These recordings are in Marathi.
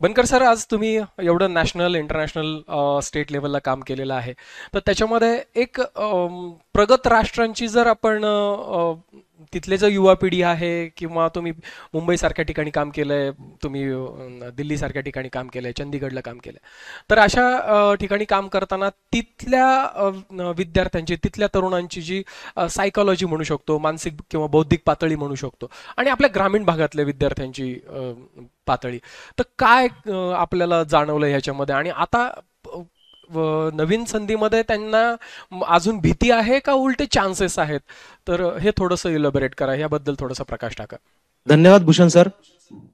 बनकर सर, आज तुम्ही एवढं नॅशनल इंटरनॅशनल स्टेट लेवलला काम केलेलं आहे, तर त्याच्यामध्ये एक प्रगत राष्ट्रांची जर आपण तिथले जो युवा पिढी आहे, किंवा तुम्ही मुंबईसारख्या ठिकाणी काम केलंय, तुम्ही दिल्लीसारख्या ठिकाणी काम केलंय, चंदीगडला काम केलंय, तर अशा ठिकाणी काम करताना तिथल्या विद्यार्थ्यांची, तिथल्या तरुणांची जी सायकॉलॉजी म्हणू शकतो, मानसिक किंवा बौद्धिक पातळी म्हणू शकतो, आणि आपल्या ग्रामीण भागातल्या विद्यार्थ्यांची पातळी, तर काय आपल्याला जाणवलं ह्याच्यामध्ये? आणि आता नवीन संधीमध्ये त्यांना अजून भीती आहे का उलटे चान्सेस आहेत? तर हे थोडंसं इलॅबोरेट करा, याबद्दल थोडासा प्रकाश टाका. धन्यवाद भूषण सर.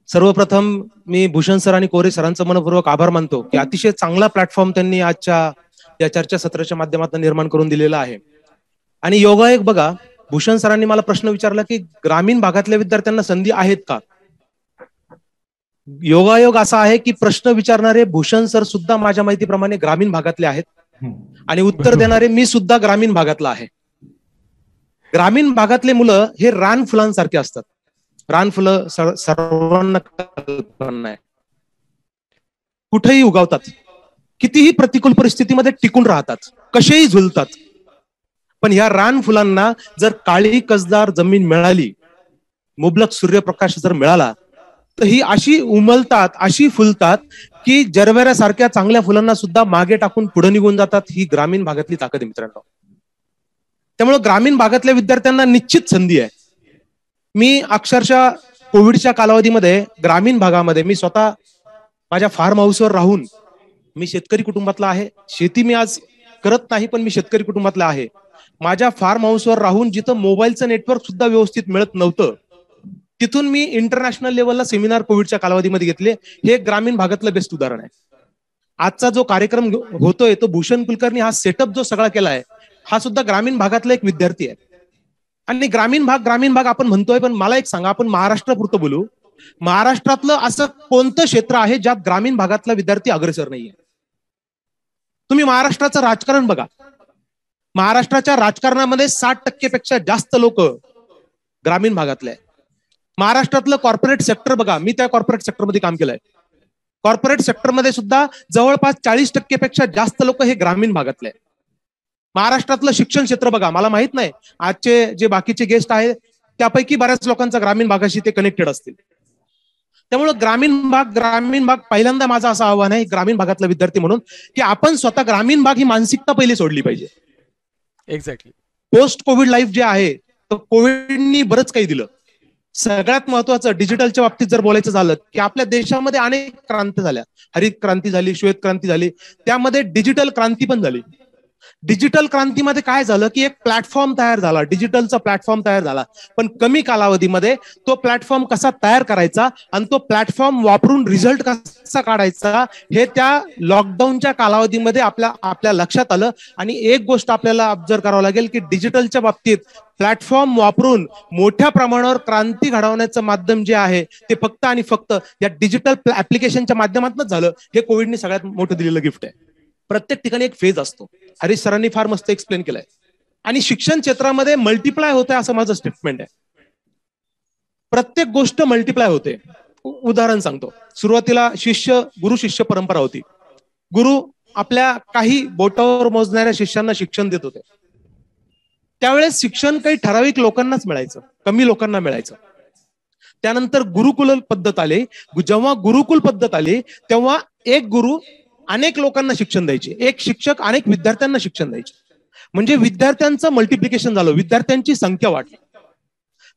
सर्वप्रथम मी भूषण सर आणि कोरे सरांचं मनपूर्वक आभार मानतो की अतिशय चांगला प्लॅटफॉर्म त्यांनी आजच्या या चर्चा सत्राच्या माध्यमातून निर्माण करून दिलेला आहे. आणि योगायोग बघा, भूषण सरांनी मला प्रश्न विचारला की ग्रामीण भागातल्या विद्यार्थ्यांना संधी आहेत का. योगायोग असा आहे की प्रश्न विचारणारे भूषण सर सुद्धा माझ्या माहितीप्रमाणे ग्रामीण भागातले आहेत आणि उत्तर देणारे मी सुद्धा ग्रामीण भागातला आहे. ग्रामीण भागातले मुलं हे रान फुलांसारखे असतात. रान फुलं सर्वांना कल्पना आहे, कुठेही उगवतात, कितीही प्रतिकूल परिस्थितीमध्ये टिकून राहतात, कसेही झुलतात. पण ह्या रान फुलांना जर काळी कसदार जमीन मिळाली, मुबलक सूर्यप्रकाश जर मिळाला, तर ही अशी उमलतात, अशी फुलतात की जरवेऱ्यासारख्या चांगल्या फुलांना सुद्धा मागे टाकून पुढे निघून जातात. ही ग्रामीण भागातली ताकद आहे मित्रांनो. त्यामुळे ग्रामीण भागातल्या विद्यार्थ्यांना निश्चित संधी आहे. मी अक्षरशः कोविडच्या कालावधीमध्ये ग्रामीण भागामध्ये मी स्वतः माझ्या फार्म हाऊसवर राहून, मी शेतकरी कुटुंबातला आहे, शेती मी आज करत नाही पण मी शेतकरी कुटुंबातला आहे. माझ्या फार्म हाऊसवर राहून जिथं मोबाईलचं नेटवर्क सुद्धा व्यवस्थित मिळत नव्हतं, तिथून मी इंटरनॅशनल लेवलला सेमिनार कोविडच्या कालावधीमध्ये घेतले. हे ग्रामीण भागातलं बेस्ट उदाहरण आहे. आजचा जो कार्यक्रम होतोय तो भूषण कुलकर्णी हा सेटअप जो सगळा केलाय, हा सुद्धा ग्रामीण भागातला एक विद्यार्थी आहे. आणि ग्रामीण भाग आपण म्हणतोय, पण मला एक सांगा, आपण महाराष्ट्रापुरतं बोलू, महाराष्ट्रातलं असं कोणतं क्षेत्र आहे ज्यात ग्रामीण भागातला विद्यार्थी अग्रेसर नाहीये? तुम्ही महाराष्ट्राचं राजकारण बघा. महाराष्ट्राच्या राजकारणामध्ये 60% पेक्षा जास्त लोक ग्रामीण भागातले आहेत. महाराष्ट्रातलं कॉर्पोरेट सेक्टर बघा, मी त्या कॉर्पोरेट सेक्टरमध्ये काम केलंय. कॉर्पोरेट सेक्टरमध्ये सुद्धा जवळपास 40% पेक्षा जास्त लोक हे ग्रामीण भागातले आहेत. महाराष्ट्रातलं शिक्षण क्षेत्र बघा, मला माहित नाही आजचे जे बाकीचे गेस्ट आहेत त्यापैकी बऱ्याच लोकांचा ग्रामीण भागाशी ते कनेक्टेड असतील. त्यामुळे ग्रामीण भाग पहिल्यांदा माझं असं आव्हान आहे ग्रामीण भागातला विद्यार्थी म्हणून, की आपण स्वतः ग्रामीण भाग ही मानसिकता पहिली सोडली पाहिजे. एक्झॅक्टली. पोस्ट कोविड लाईफ जे आहे, तर कोविडनी बरंच काही दिलं. सगळ्यात महत्वाचं डिजिटलच्या बाबतीत जर बोलायचं झालं, की आपल्या देशामध्ये अनेक क्रांती झाल्या. हरित क्रांती झाली, श्वेत क्रांती झाली, त्यामध्ये डिजिटल क्रांती पण झाली. डिजिटल क्रांतीमध्ये काय झालं की एक प्लॅटफॉर्म तयार झाला, डिजिटलचा प्लॅटफॉर्म तयार झाला. पण कमी कालावधीमध्ये तो प्लॅटफॉर्म कसा तयार करायचा आणि तो प्लॅटफॉर्म वापरून रिझल्ट कसा काढायचा, हे त्या लॉकडाऊनच्या कालावधीमध्ये आपल्या लक्षात आलं. आणि एक गोष्ट आपल्याला ऑब्झर्व करावं लागेल की डिजिटलच्या बाबतीत प्लॅटफॉर्म वापरून मोठ्या प्रमाणावर क्रांती घडवण्याचं माध्यम जे आहे ते फक्त आणि फक्त या डिजिटल ऍप्लिकेशनच्या माध्यमातूनच झालं. हे कोविडने सगळ्यात मोठं दिलेलं गिफ्ट आहे. प्रत्येक ठिकाणी एक फेज असतो, हरीश सरांनी फार मस्त एक्सप्लेन केलंय. आणि शिक्षण क्षेत्रामध्ये मल्टिप्लाय होते असं माझं स्टेटमेंट आहे. प्रत्येक गोष्ट मल्टिप्लाय होते. उदाहरण सांगतो, सुरुवातीला गुरु शिष्य परंपरा होती. गुरु आपल्या काही बोटावर मोजणाऱ्या शिष्यांना शिक्षण देत होते. त्यावेळेस शिक्षण काही ठराविक लोकांनाच मिळायचं, कमी लोकांना मिळायचं. त्यानंतर गुरुकुल पद्धत आली. जेव्हा गुरुकुल पद्धत आली तेव्हा एक गुरु अनेक लोकांना शिक्षण द्यायचे, एक शिक्षक अनेक विद्यार्थ्यांना शिक्षण द्यायचे. म्हणजे विद्यार्थ्यांचं मल्टिप्लिकेशन झालं, विद्यार्थ्यांची संख्या वाढली.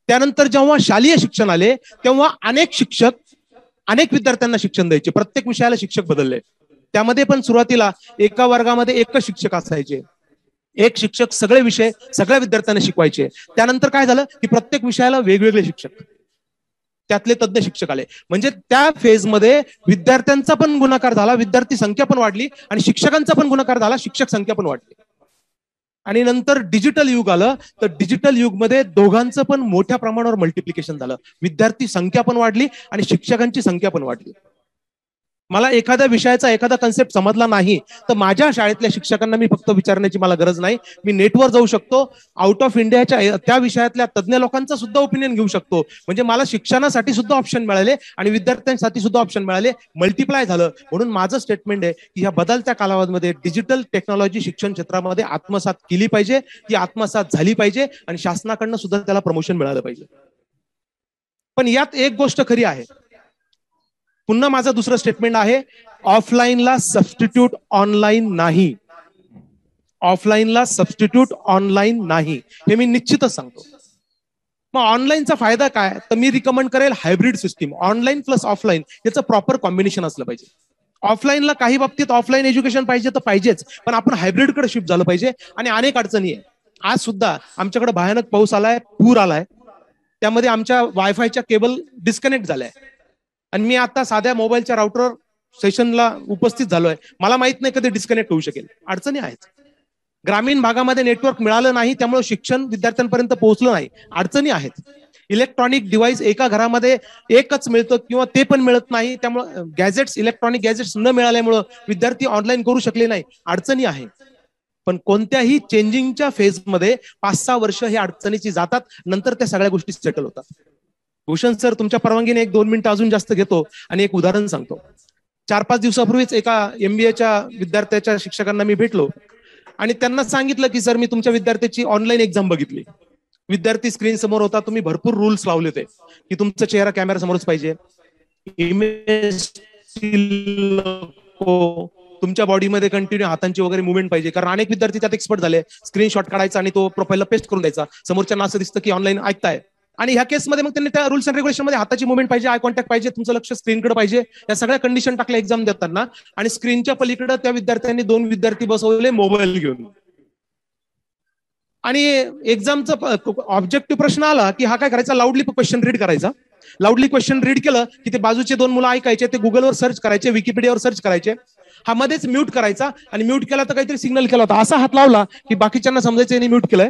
त्यानंतर जेव्हा शालेय शिक्षण आले तेव्हा अनेक शिक्षक अनेक विद्यार्थ्यांना शिक्षण द्यायचे. प्रत्येक विषयाला शिक्षक बदलले. त्यामध्ये पण सुरुवातीला एका वर्गामध्ये एकच शिक्षक असायचे. एक शिक्षक सगळे विषय सगळ्या विद्यार्थ्यांना शिकवायचे. त्यानंतर काय झालं की प्रत्येक विषयाला वेगवेगळे शिक्षक, त्यातले तज्ञ शिक्षक आले. म्हणजे त्या फेजमध्ये विद्यार्थ्यांचा पण गुणाकार झाला, विद्यार्थी संख्या पण वाढली आणि शिक्षकांचा पण गुणाकार झाला, शिक्षक संख्या पण वाढली. आणि नंतर डिजिटल युग आलं, तर डिजिटल युगमध्ये दोघांचं पण मोठ्या प्रमाणावर मल्टिप्लिकेशन झालं. विद्यार्थी संख्या पण वाढली आणि शिक्षकांची संख्या पण वाढली. मला एखाद्या विषयाचा एखादा कन्सेप्ट समजला नाही तर माझ्या शाळेतल्या शिक्षकांना मी फक्त विचारण्याची मला गरज नाही. मी नेटवर जाऊ शकतो, आउट ऑफ इंडियाच्या त्या विषयातल्या तज्ज्ञ लोकांचा सुद्धा ओपिनियन घेऊ शकतो. म्हणजे मला शिक्षणासाठी सुद्धा ऑप्शन मिळाले आणि विद्यार्थ्यांसाठी सुद्धा ऑप्शन मिळाले, मल्टिप्लाय झालं. म्हणून माझं स्टेटमेंट आहे की ह्या बदलत्या कालावधीमध्ये डिजिटल टेक्नॉलॉजी शिक्षण क्षेत्रामध्ये आत्मसात केली पाहिजे, ती आत्मसात झाली पाहिजे आणि शासनाकडनं सुद्धा त्याला प्रमोशन मिळालं पाहिजे. पण यात एक गोष्ट खरी आहे, पुन्हा माझं दुसरं स्टेटमेंट आहे, ऑफलाईनला सबस्टिट्यूट ऑनलाईन नाही. ऑफलाईनला सबस्टिट्यूट ऑनलाईन नाही, हे मी निश्चितच सांगतो. मग ऑनलाईनचा फायदा काय, तर मी रिकमेंड करेल hybrid system, online plus offline याचं प्रॉपर कॉम्बिनेशन असलं पाहिजे. ऑफलाईनला काही बाबतीत ऑफलाईन एज्युकेशन पाहिजे तर पाहिजेच, पण आपण हायब्रिडकडे शिफ्ट झालं पाहिजे. आणि अनेक अडचणी आहे. आज सुद्धा आमच्याकडे भयानक पाऊस आलाय, पूर आलाय, त्यामध्ये आमच्या वायफायच्या केबल डिस्कनेक्ट झाल्या आणि मी आता साध्या मोबाईलच्या राउटरवर सेशनला उपस्थित झालोय. मला माहित नाही कधी डिस्कनेक्ट होऊ शकेल. अडचणी आहेत. ग्रामीण भागामध्ये नेटवर्क मिळालं नाही, त्यामुळे शिक्षण विद्यार्थ्यांपर्यंत पोहोचलं नाही. अडचणी आहेत. इलेक्ट्रॉनिक डिव्हाइस एका घरामध्ये एकच मिळतं किंवा ते पण मिळत नाही, त्यामुळे गॅजेट्स, इलेक्ट्रॉनिक गॅजेट्स न मिळाल्यामुळे विद्यार्थी ऑनलाईन करू शकले नाही. अडचणी आहे. पण कोणत्याही चेंजिंगच्या फेजमध्ये 5-6 वर्ष हे अडचणीची जातात, नंतर त्या सगळ्या गोष्टी सेटल होतात. भूषण सर, तुमच्या परवानगीने 1-2 मिनिटं अजून जास्त घेतो आणि एक उदाहरण सांगतो. 4-5 दिवसापूर्वीच एका MBAच्या विद्यार्थ्याच्या शिक्षकांना मी भेटलो आणि त्यांना सांगितलं की सर, मी तुमच्या विद्यार्थ्याची ऑनलाईन एक्झाम बघितली. विद्यार्थी स्क्रीन समोर होता, तुम्ही भरपूर रूल्स लावले होते की तुमचा चेहरा कॅमेरा समोरच पाहिजे, इमेज तुमच्या बॉडीमध्ये कंटिन्यू हातांची वगैरे मुवमेंट पाहिजे. कारण अनेक विद्यार्थी त्यात एक्सपर्ट झाले, स्क्रीनशॉट काढायचा आणि तो प्रोफाईलला पेस्ट करून द्यायचा, समोरच्यांना असं दिसतं की ऑनलाईन ऐकताय. आणि ह्या केसमध्ये मग त्यांनी त्या रूल्स अँड रेग्युलेशन मध्ये हाताची मुवमेंट पाहिजे, आय कॉन्टॅक्ट पाहिजे, तुमचं लक्ष स्क्रीनकडे पाहिजे, या सगळ्या कंडिशन टाकल्या एक्झाम देताना. आणि स्क्रीनच्या पलीकडे त्या विद्यार्थ्यांनी 2 विद्यार्थी बसवले मोबाईल घेऊन. आणि एक्झामचा ऑब्जेक्टिव्ह प्रश्न आला की हा काय करायचा, लाऊडली क्वेश्चन रीड करायचा. लाऊडली क्वेश्चन रीड केलं की ते बाजूचे 2 मुलं ऐकायचे, ते गुगलवर सर्च करायचे, विकिपीडियावर सर्च करायचे. हा मध्येच म्यूट करायचा आणि म्यूट केला तर काहीतरी सिग्नल केला होता, असा हात लावला की बाकीच्यांना समजायचं यांनी म्यूट केलंय.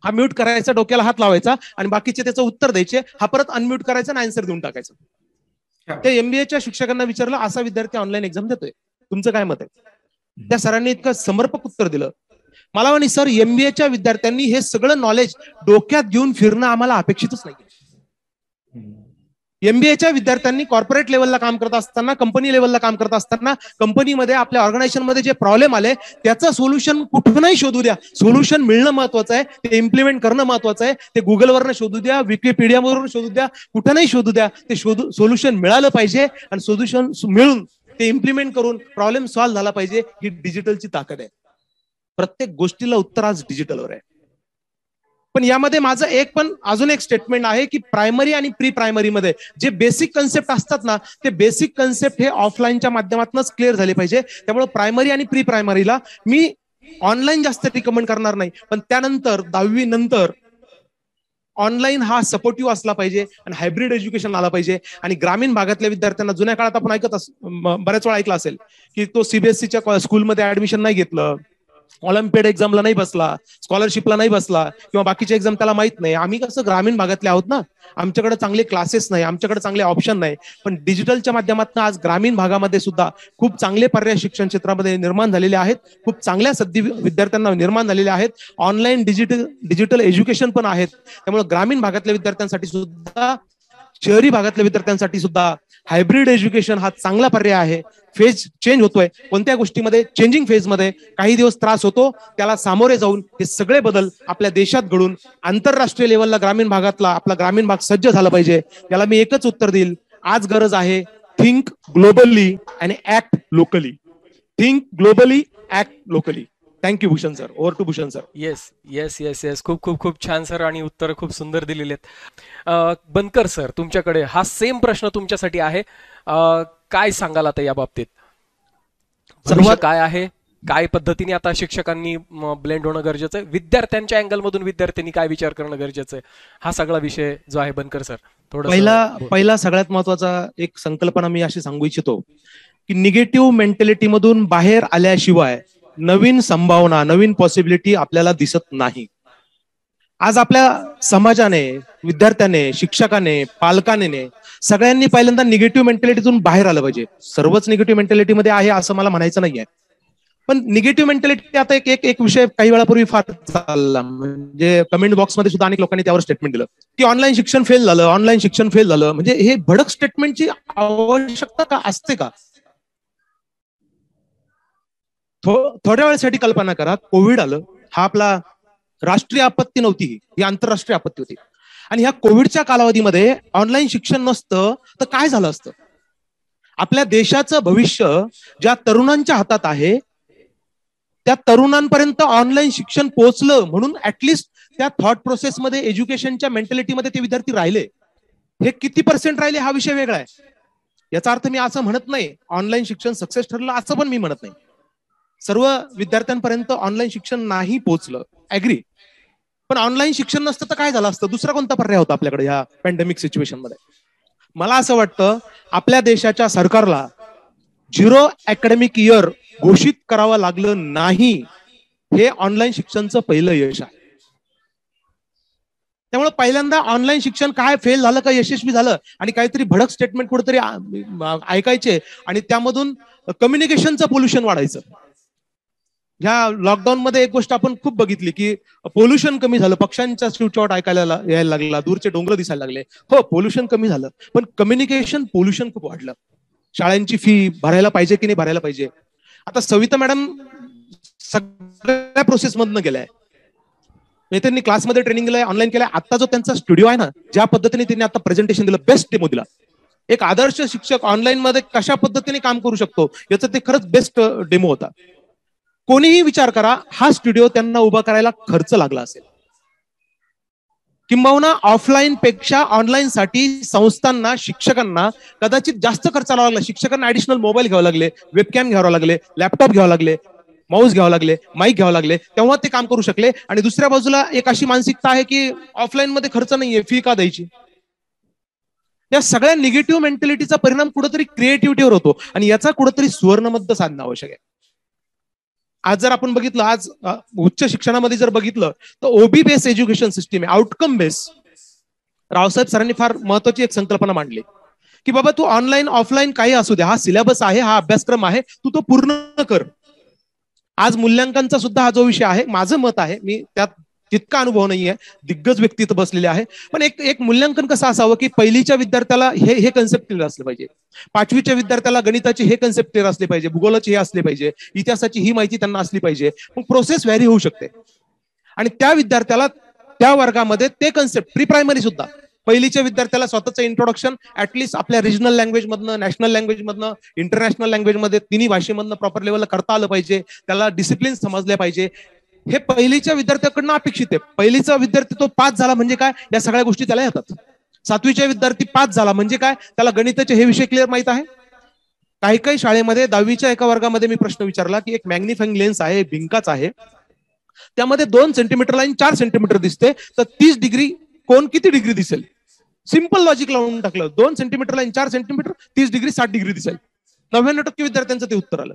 हा म्यूट करायचा, डोक्याला हात लावायचा आणि बाकीचे त्याचं उत्तर द्यायचे. हा परत अनम्यूट करायचा आणि आन्सर देऊन टाकायचा. त्या MBAच्या शिक्षकांना विचारलं, असा विद्यार्थी ऑनलाईन एक्झाम देतोय, तुमचं काय मत आहे? त्या सरांनी इतकं समर्पक उत्तर दिलं. मला म्हणे, सर, MBAच्या विद्यार्थ्यांनी हे सगळं नॉलेज डोक्यात घेऊन फिरणं आम्हाला अपेक्षितच नाही. MBAच्या विद्यार्थ्यांनी कॉर्पोरेट लेवलला काम करत असताना, कंपनी लेवलला काम करत असताना, कंपनीमध्ये आपल्या ऑर्गनायझेशनमध्ये जे प्रॉब्लेम आले त्याचं सोल्युशन कुठूनही शोधू द्या. सोल्युशन मिळणं महत्वाचं आहे, ते इम्प्लिमेंट करणं महत्वाचं आहे. ते गुगलवरनं शोधू द्या, विकिपीडियावरून शोधू द्या, कुठूनही शोधू द्या, ते सोल्युशन मिळालं पाहिजे आणि सोल्युशन मिळून ते इम्प्लिमेंट करून प्रॉब्लेम सॉल्व्ह झाला पाहिजे. ही डिजिटलची ताकद आहे. प्रत्येक गोष्टीला उत्तर आज डिजिटलवर आहे. पण यामध्ये माझं अजून एक स्टेटमेंट आहे की प्रायमरी आणि प्री प्रायमरी मध्ये जे बेसिक कन्सेप्ट असतात ना, ते बेसिक कन्सेप्ट हे ऑफलाईनच्या माध्यमातूनच क्लिअर झाले पाहिजे. त्यामुळे प्रायमरी आणि प्री प्रायमरीला मी ऑनलाईन जास्त रिकमेंड करणार नाही, पण त्यानंतर 10वी नंतर ऑनलाईन हा सपोर्टिव्ह असला पाहिजे आणि हायब्रिड एज्युकेशन आला पाहिजे. आणि ग्रामीण भागातल्या विद्यार्थ्यांना, जुन्या काळात आपण बऱ्याच वेळा ऐकलं असेल की तो CBSEच्या स्कूलमध्ये ऍडमिशन नाही घेतलं, ऑलिम्पियाड एक्झामला नाही बसला, स्कॉलरशिपला नाही बसला किंवा बाकीचे एक्झाम त्याला माहित नाही. आम्ही कसं ग्रामीण भागातले आहोत ना, आमच्याकडे चांगले क्लासेस नाही, आमच्याकडे चांगले ऑप्शन नाही. पण डिजिटलच्या माध्यमातून आज ग्रामीण भागामध्ये सुद्धा खूप चांगले पर्याय शिक्षण क्षेत्रामध्ये निर्माण झालेले आहेत. खूप चांगल्या संधी विद्यार्थ्यांना निर्माण झालेल्या आहेत. ऑनलाईन डिजिटल एज्युकेशन पण आहेत. त्यामुळे ग्रामीण भागातल्या विद्यार्थ्यांसाठी सुद्धा, शहरी भागातल्या विद्यार्थ्यांसाठी सुद्धा हायब्रिड एज्युकेशन हा चांगला पर्याय आहे. फेज चेंज होतोय, कोणत्या गोष्टीमध्ये चेंजिंग फेजमध्ये काही दिवस त्रास होतो, त्याला सामोरे जाऊन हे सगळे बदल आपल्या देशात घडून आंतरराष्ट्रीय लेवलला ग्रामीण भागातला आपला ग्रामीण भाग सज्ज झाला पाहिजे. याला मी एकच उत्तर देईल, आज गरज आहे think globally and act locally. Think globally, act locally. Thank you Bhushan sir. Over to Bhushan sir. Yes yes yes yes, खूप खूप खूप छान सर, आणि उत्तर खूप सुंदर दिलेले आहेत. बनकर सर, तुमच्याकडे हा सेम प्रश्न तुमच्यासाठी आहे. काय सांगाल आता या बाबतीत? भविष्य काय आहे, काय पद्धतीने आता शिक्षकांनी ब्लेंड होणं गरजेचं आहे, विद्यार्थ्यांच्या अँगल मधून विद्यार्थ्यांनी काय विचार करणं गरजेचं आहे, हा सगळा विषय जो आहे बनकर सर, थोडं पहिला सगळ्यात महत्वाचा एक संकल्पना मी अशी सांगू इच्छितो की निगेटिव्ह मेंटॅलिटी मधून बाहेर आल्याशिवाय नवीन संभावना, नवीन पॉसिबिलिटी आपल्याला दिसत नाही. आज आपल्या समाजाने, विद्यार्थ्याने, शिक्षकाने, पालकाने सगळ्यांनी पहिल्यांदा निगेटिव्ह मेंटॅलिटीतून बाहेर आलं पाहिजे. सर्वच निगेटिव्ह मेंटॅलिटीमध्ये आहे असं मला म्हणायचं नाहीये, पण निगेटिव्ह मेंटॅलिटी आता एक एक एक विषय काही वेळापूर्वी फार चालला, म्हणजे कमेंट बॉक्समध्ये सुद्धा अनेक लोकांनी त्यावर स्टेटमेंट दिलं की ऑनलाईन शिक्षण फेल झालं, ऑनलाईन शिक्षण फेल झालं. म्हणजे हे भडक स्टेटमेंटची आवश्यकता का असते का? थोड्या वेळेसाठी कल्पना करा, कोविड आलं, हा आपला राष्ट्रीय आपत्ती नव्हती, ही आंतरराष्ट्रीय आपत्ती होती. आणि ह्या कोविडच्या कालावधीमध्ये ऑनलाईन शिक्षण नसतं तर काय झालं असतं? आपल्या देशाचं भविष्य ज्या तरुणांच्या हातात आहे त्या तरुणांपर्यंत ऑनलाईन शिक्षण पोहोचलं म्हणून ऍटलिस्ट त्या थॉट प्रोसेसमध्ये, एज्युकेशनच्या मेंटॅलिटीमध्ये ते विद्यार्थी राहिले. हे किती पर्सेंट राहिले हा विषय वेगळा आहे. याचा अर्थ मी असं म्हणत नाही ऑनलाईन शिक्षण सक्सेस ठरलं, असं पण मी म्हणत नाही. सर्व विद्यार्थ्यांपर्यंत ऑनलाईन शिक्षण नाही पोहोचलं, ऍग्री. पण ऑनलाईन शिक्षण नसतं तर काय झालं असतं? दुसरा कोणता पर्याय होता आपल्याकडे या पॅन्डेमिक सिच्युएशन मध्ये? मला असं वाटतं आपल्या देशाच्या सरकारला 0 अकॅडमिक इयर घोषित करावं लागलं नाही, हे ऑनलाईन शिक्षणचं पहिलं यश आहे. त्यामुळे पहिल्यांदा ऑनलाईन शिक्षण काय फेल झालं का यशस्वी झालं आणि काहीतरी भडक स्टेटमेंट कुठेतरी ऐकायचे आणि त्यामधून कम्युनिकेशनचं पोल्युशन वाढायचं. ह्या लॉकडाऊन मध्ये एक गोष्ट आपण खूप बघितली की पोल्युशन कमी झालं, पक्ष्यांचा चिवचिवाट ऐकायला यायला लागला, दूरचे डोंगर दिसायला लागले. हो, पोल्युशन कमी झालं, पण कम्युनिकेशन पोल्युशन खूप वाढलं. शाळांची फी भरायला पाहिजे की नाही भरायला पाहिजे. आता सविता मॅडम सगळ्या प्रोसेस मधनं गेलाय, त्यांनी क्लासमध्ये ट्रेनिंग दिलंय, ऑनलाईन केलंय. आता जो त्यांचा स्टुडिओ आहे ना, ज्या पद्धतीने त्यांनी आता प्रेझेंटेशन दिलं, बेस्ट डेमो दिला. एक आदर्श शिक्षक ऑनलाईन मध्ये कशा पद्धतीने काम करू शकतो याचं ते खरंच बेस्ट डेमो होता. कोणीही विचार करा, हा स्टुडिओ त्यांना उभा करायला खर्च लागला असेल. किंबहुना ऑफलाईन पेक्षा ऑनलाईन साठी संस्थांना, शिक्षकांना कदाचित जास्त खर्च लागला. शिक्षकांना ऍडिशनल मोबाईल घ्यावे लागले, वेबकॅम घ्यावे लागले, लॅपटॉप घ्यावे लागले, माऊस घ्यावे लागले, माईक घ्यावे लागले, तेव्हा ते काम करू शकले. आणि दुसऱ्या बाजूला एक अशी मानसिकता आहे की ऑफलाईन मध्ये खर्च नाहीये, फी का द्यायची? या सगळ्या निगेटिव्ह मेंटॅलिटीचा परिणाम कुठेतरी क्रिएटिव्हिटीवर होतो आणि याचा कुठेतरी सुवर्णमध्य साधणं आवश्यक आहे. आज जर आपण बघितलं, आज उच्च शिक्षणामध्ये जर बघितलं तर ओबी बेस एज्युकेशन सिस्टीम आहे, आउटकम बेस. रावसाहेब सरांनी फार महत्वाची एक संकल्पना मांडली की बाबा तू ऑनलाईन ऑफलाईन काही असू दे, हा सिलेबस आहे, हा अभ्यासक्रम आहे, तू तो पूर्ण कर. आज मूल्यांकनचा सुद्धा हा जो विषय आहे, माझं मत आहे, मी त्यात तितका अनुभव नाहीये, दिग्गज व्यक्ती इथं बसलेले आहे, पण एक मूल्यांकन कसं असावं की पहिलीच्या विद्यार्थ्याला हे कन्सेप्ट क्लिअर असले पाहिजे, 5वीच्या विद्यार्थ्याला गणिताची हे कन्सेप्ट क्लिअर असले पाहिजे, भूगोलाची हे असले पाहिजे, इतिहासाची ही माहिती त्यांना असली पाहिजे. मग प्रोसेस व्हॅरी होऊ शकते आणि त्या विद्यार्थ्याला त्या वर्गामध्ये ते कन्सेप्ट, प्री प्रायमरी सुद्धा पहिलीच्या विद्यार्थ्याला स्वतःचं इंट्रोडक्शन ऍटलीस्ट आपल्या रिजनल लँग्वेज मधनं, नॅशनल लँग्वेज मधनं, इंटरनॅशनल लँग्वेज मध्ये, तिन्ही भाषेमधनं प्रॉपर लेवलला करता आलं पाहिजे. त्याला डिसिप्लिन समजले पाहिजे. हे पहिलीच्या विद्यार्थ्याकडनं अपेक्षित आहे. पहिलीचा विद्यार्थी तो पास झाला म्हणजे काय, या सगळ्या गोष्टी त्याला येतात. 7वीच्या विद्यार्थी पास झाला म्हणजे काय, त्याला गणिताचे हे विषय क्लिअर माहित आहे. काही काही शाळेमध्ये 10वीच्या एका वर्गामध्ये मी प्रश्न विचारला की एक मॅग्निफाइंग लेन्स आहे, भिंकाच आहे, त्यामध्ये 2 सेंटीमीटर लाईन 4 सेंटीमीटर दिसते, तर 30 डिग्री कोण किती डिग्री दिसेल? सिंपल लॉजिक लावून टाकलं, 2 centimetre line 4 centimetre, 30 degree 60 degree दिसेल. 99% विद्यार्थ्यांचं ते उत्तर आलं.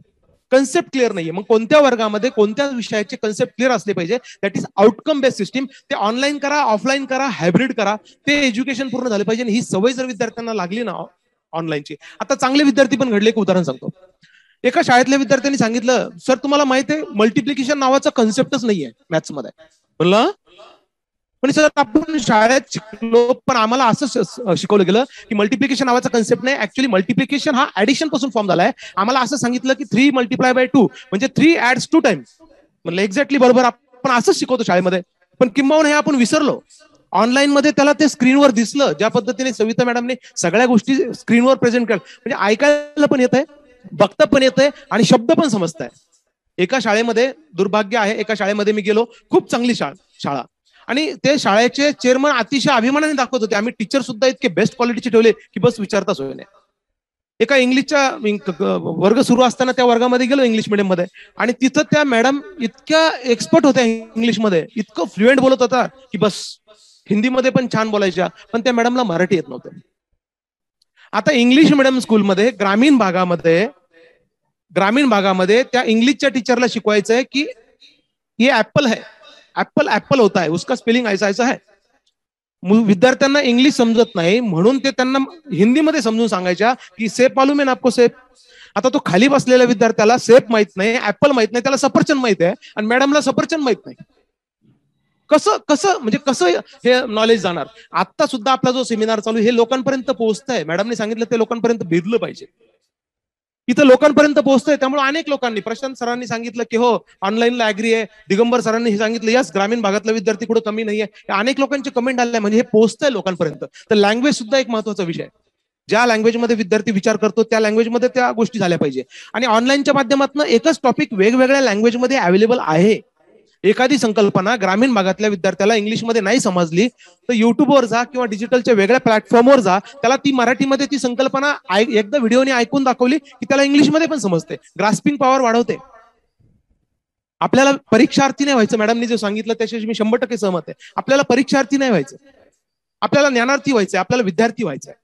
कन्सेप्ट क्लिअर नाहीये. मग कोणत्या वर्गामध्ये कोणत्या विषयाचे कन्सेप्ट क्लिअर असले पाहिजे, that is outcome based system. ते ऑनलाईन करा, ऑफलाईन करा, हायब्रिड करा, ते एज्युकेशन पूर्ण झाले पाहिजे. ही सवय जर विद्यार्थ्यांना लागली ना ऑनलाईनची, आता चांगले विद्यार्थी पण घडले. एक उदाहरण सांगतो. एका शाळेतल्या विद्यार्थ्यांनी सांगितलं, सर तुम्हाला माहित आहे मल्टिप्लिकेशन नावाचा कन्सेप्टच नाहीये मॅथ्स मध्ये. म्हणलं पण सर आपण शाळेत शिकलो, पण आम्हाला असं शिकवलं गेलं की मल्टिप्लिकेशन नावाचा कन्सेप्ट नाही, ऍक्च्युअली मल्टिप्लिकेशन हा ऍडिशन पासून फॉर्म झालाय. आम्हाला असं सांगितलं की 3 × 2 म्हणजे 3 adds 2 times. म्हणलं एक्झॅक्टली बरोबर, आपण असंच शिकवतो शाळेमध्ये, पण किंबहुना हे आपण विसरलो. ऑनलाईन मध्ये त्याला ते स्क्रीनवर दिसलं, ज्या पद्धतीने सविता मॅडमने सगळ्या गोष्टी स्क्रीनवर प्रेझेंट केल्या, म्हणजे ऐकायला पण येत आहे, बघता पण येत आहे आणि शब्द पण समजत आहे. एका शाळेमध्ये दुर्भाग्य आहे, एका शाळेमध्ये मी गेलो, खूप चांगली शाळा, आणि ते शाळेचे चेअरमन अतिशय अभिमानाने दाखवत होते, आम्ही टीचर सुद्धा इतके बेस्ट क्वालिटीचे ठेवले की बस विचारताच होय नाही. एका इंग्लिशचा वर्ग सुरू असताना त्या वर्गामध्ये गेलो, इंग्लिश मिडियम मध्ये, आणि तिथं त्या मॅडम इतक्या एक्सपर्ट होत्या इंग्लिशमध्ये, इतकं फ्लुएंट बोलत होता की बस. हिंदीमध्ये पण छान बोलायच्या, पण त्या मॅडमला मराठी येत नव्हतं. आता इंग्लिश मिडियम स्कूलमध्ये ग्रामीण भागामध्ये ग्रामीण भागामध्ये त्या इंग्लिशच्या टीचरला शिकवायचं आहे की ये ऍपल है, ऍपल ऍपल होता है, उसका स्पेलिंग ऐसा ऐसा है. विद्यार्थ्यांना इंग्लिश समजत नाही म्हणून ते त्यांना हिंदीमध्ये समजून सांगायच्या की सेप मालूम आहे ना आपको सेप. आता तो खाली बसलेल्या विद्यार्थ्याला सेप माहित नाही, ऍपल माहित नाही, त्याला सफरचंद माहित आहे आणि मॅडमला सफरचंद माहित नाही. कसं कसं म्हणजे कसं हे नॉलेज जाणार. आता सुद्धा आपला जो सेमिनार चालू हे लोकांपर्यंत पोहोचतंय. मॅडमने सांगितलं ते लोकांपर्यंत भिरलं पाहिजे. इथं लोकांपर्यंत पोहोचतंय. त्यामुळे अनेक लोकांनी, प्रशांत सरांनी सांगितलं की हो ऑनलाईनला ऍग्री आहे, दिगंबर सरांनी हे सांगितलं यस ग्रामीण भागातला विद्यार्थी कुठं कमी नाहीये, अनेक लोकांचे कमेंट आले म्हणजे हे पोहोचतंय लोकांपर्यंत. तर लँग्वेज सुद्धा एक महत्वाचा विषय आहे. ज्या लँग्वेजमध्ये विद्यार्थी विचार करतो त्या लँग्वेजमध्ये त्या गोष्टी झाल्या पाहिजे. आणि ऑनलाईनच्या माध्यमातून एकच टॉपिक वेगवेगळ्या लँग्वेजमध्ये अवेलेबल आहे. एखादी संकल्पना ग्रामीण भागातल्या विद्यार्थ्याला इंग्लिशमध्ये नाही समजली तर युट्यूबवर जा किंवा डिजिटलच्या वेगळ्या प्लॅटफॉर्मवर जा, त्याला ती मराठीमध्ये ती संकल्पना एकदा व्हिडिओने ऐकून दाखवली की त्याला इंग्लिशमध्ये पण समजते. ग्रास्पिंग पॉवर वाढवते. आपल्याला परीक्षार्थी नाही व्हायचं. मॅडमनी जे सांगितलं त्याच्याशी मी 100% सहमत आहे. आपल्याला परीक्षार्थी नाही व्हायचं, आपल्याला ज्ञानार्थी व्हायचंय, आपल्याला विद्यार्थी व्हायचंय.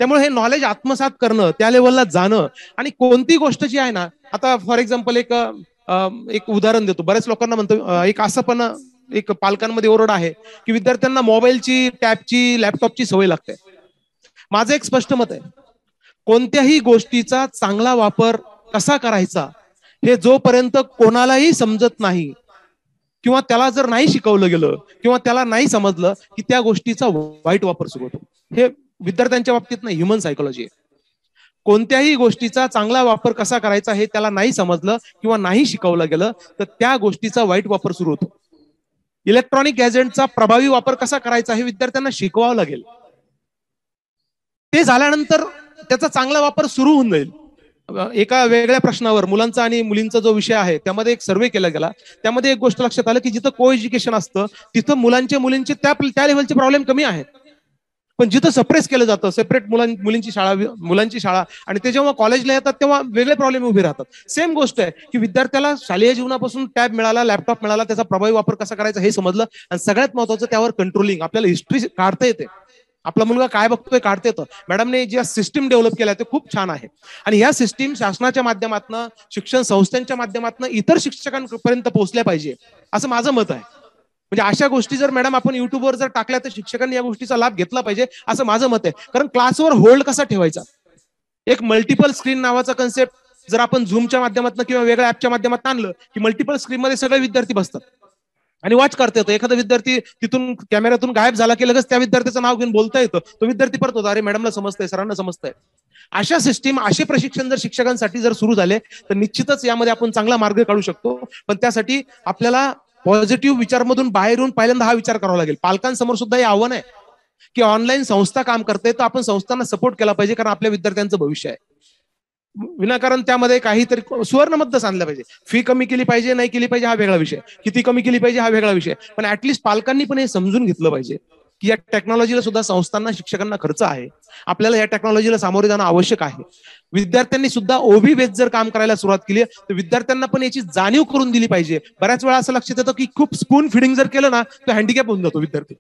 त्यामुळे हे नॉलेज आत्मसात करणं, त्या लेवलला जाणं, आणि कोणती गोष्ट जी आहे ना, आता फॉर एक्झाम्पल एक उदाहरण देतो. बऱ्याच लोकांना म्हणतो एक असं पण एक पालकांमध्ये ओरड आहे की विद्यार्थ्यांना मोबाईलची, टॅबची, लॅपटॉपची सवय लागते. माझं एक स्पष्ट मत आहे, कोणत्याही गोष्टीचा चांगला वापर कसा करायचा हे जोपर्यंत कोणालाही समजत नाही किंवा त्याला जर नाही शिकवलं गेलं किंवा त्याला नाही समजलं की त्या गोष्टीचा वाईट वापर सुरू होतो. हे विद्यार्थ्यांच्या बाबतीत नाही, ह्युमन सायकोलॉजी आहे. कोणत्याही गोष्टीचा चांगला वापर कसा करायचा हे त्याला नाही समजलं किंवा नाही शिकवलं गेलं तर त्या गोष्टीचा वाईट वापर सुरू होतो. इलेक्ट्रॉनिक गॅजेटचा प्रभावी वापर कसा करायचा हे विद्यार्थ्यांना शिकवावं लागेल. ते झाल्यानंतर त्याचा चांगला वापर सुरू होऊन जाईल. एका वेगळ्या प्रश्नावर मुलांचा आणि मुलींचा जो विषय आहे त्यामध्ये एक सर्व्हे केला गेला. त्यामध्ये एक गोष्ट लक्षात आलं की जिथं को एज्युकेशन असतं तिथं मुलांचे त्या लेव्हलचे प्रॉब्लेम कमी आहेत. पण जिथं सप्रेस केलं जातं, सेपरेट मुलांची शाळा आणि ते जेव्हा कॉलेजला येतात तेव्हा वेगळे प्रॉब्लेम उभे राहतात. सेम गोष्ट आहे की विद्यार्थ्याला शालेय जीवनापासून टॅब मिळाला, लॅपटॉप मिळाला, त्याचा प्रभावी वापर कसा करायचा हे समजलं आणि सगळ्यात महत्वाचं त्यावर कंट्रोलिंग. आपल्याला हिस्ट्री काढता येते, आपला मुलगा काय बघतोय काढता येतं. मॅडमने ज्या सिस्टीम डेव्हलप केल्या ते खूप छान आहे आणि ह्या सिस्टीम शासनाच्या माध्यमातून, शिक्षण संस्थांच्या माध्यमातून इतर शिक्षकांपर्यंत पोहोचल्या पाहिजे असं माझं मत आहे. म्हणजे अशा गोष्टी जर मॅडम आपण युट्यूबवर जर टाकल्या तर शिक्षकांनी या गोष्टीचा लाभ घेतला पाहिजे असं माझं मत आहे. कारण क्लासवर होल्ड कसा ठेवायचा, एक मल्टिपल स्क्रीन नावाचा कन्सेप्ट जर आपण झूमच्या माध्यमातून किंवा वेगळ्या ऍपच्या माध्यमातून आणलं की मल्टिपल स्क्रीनमध्ये सगळे विद्यार्थी बसतात आणि वॉच करता येतो. एखादा विद्यार्थी तिथून कॅमेऱ्यातून गायब झाला की लगेच त्या विद्यार्थ्याचं नाव घेऊन बोलता येतं. तो विद्यार्थी परत होता, अरे मॅडमला समजतंय, सरांना समजतंय. अशा सिस्टीम, असे प्रशिक्षण जर शिक्षकांसाठी जर सुरू झाले तर निश्चितच यामध्ये आपण चांगला मार्ग काढू शकतो. पण त्यासाठी आपल्याला पॉझिटिव्ह विचारमधून बाहेर येऊन पहिल्यांदा हा विचार करावा लागेल. पालकांसमोर सुद्धा हे आव्हान आहे की ऑनलाईन संस्था काम करते तर आपण संस्थांना सपोर्ट केला पाहिजे, कारण आपल्या विद्यार्थ्यांचं भविष्य आहे. विनाकारण त्यामध्ये काहीतरी सुवर्णमध्य सांधलं पाहिजे. फी कमी केली पाहिजे, नाही केली पाहिजे हा वेगळा विषय, किती कमी केली पाहिजे हा वेगळा विषय. पण ऍटलिस्ट पालकांनी पण हे समजून घेतलं पाहिजे की या टेक्नॉलॉजीला सुद्धा संस्थांना, शिक्षकांना खर्च आहे. आपल्याला या टेक्नॉलॉजीला सामोरे जाणं आवश्यक आहे. विद्यार्थ्यांनी सुद्धा ओबी बेस जर काम करायला सुरुवात केली तर विद्यार्थ्यांना पण याची जाणीव करून दिली पाहिजे. बऱ्याच वेळा असं लक्षात येतं की खूप स्पून फिडिंग जर केलं ना तर हँडिकॅप होऊन जातो विद्यार्थी.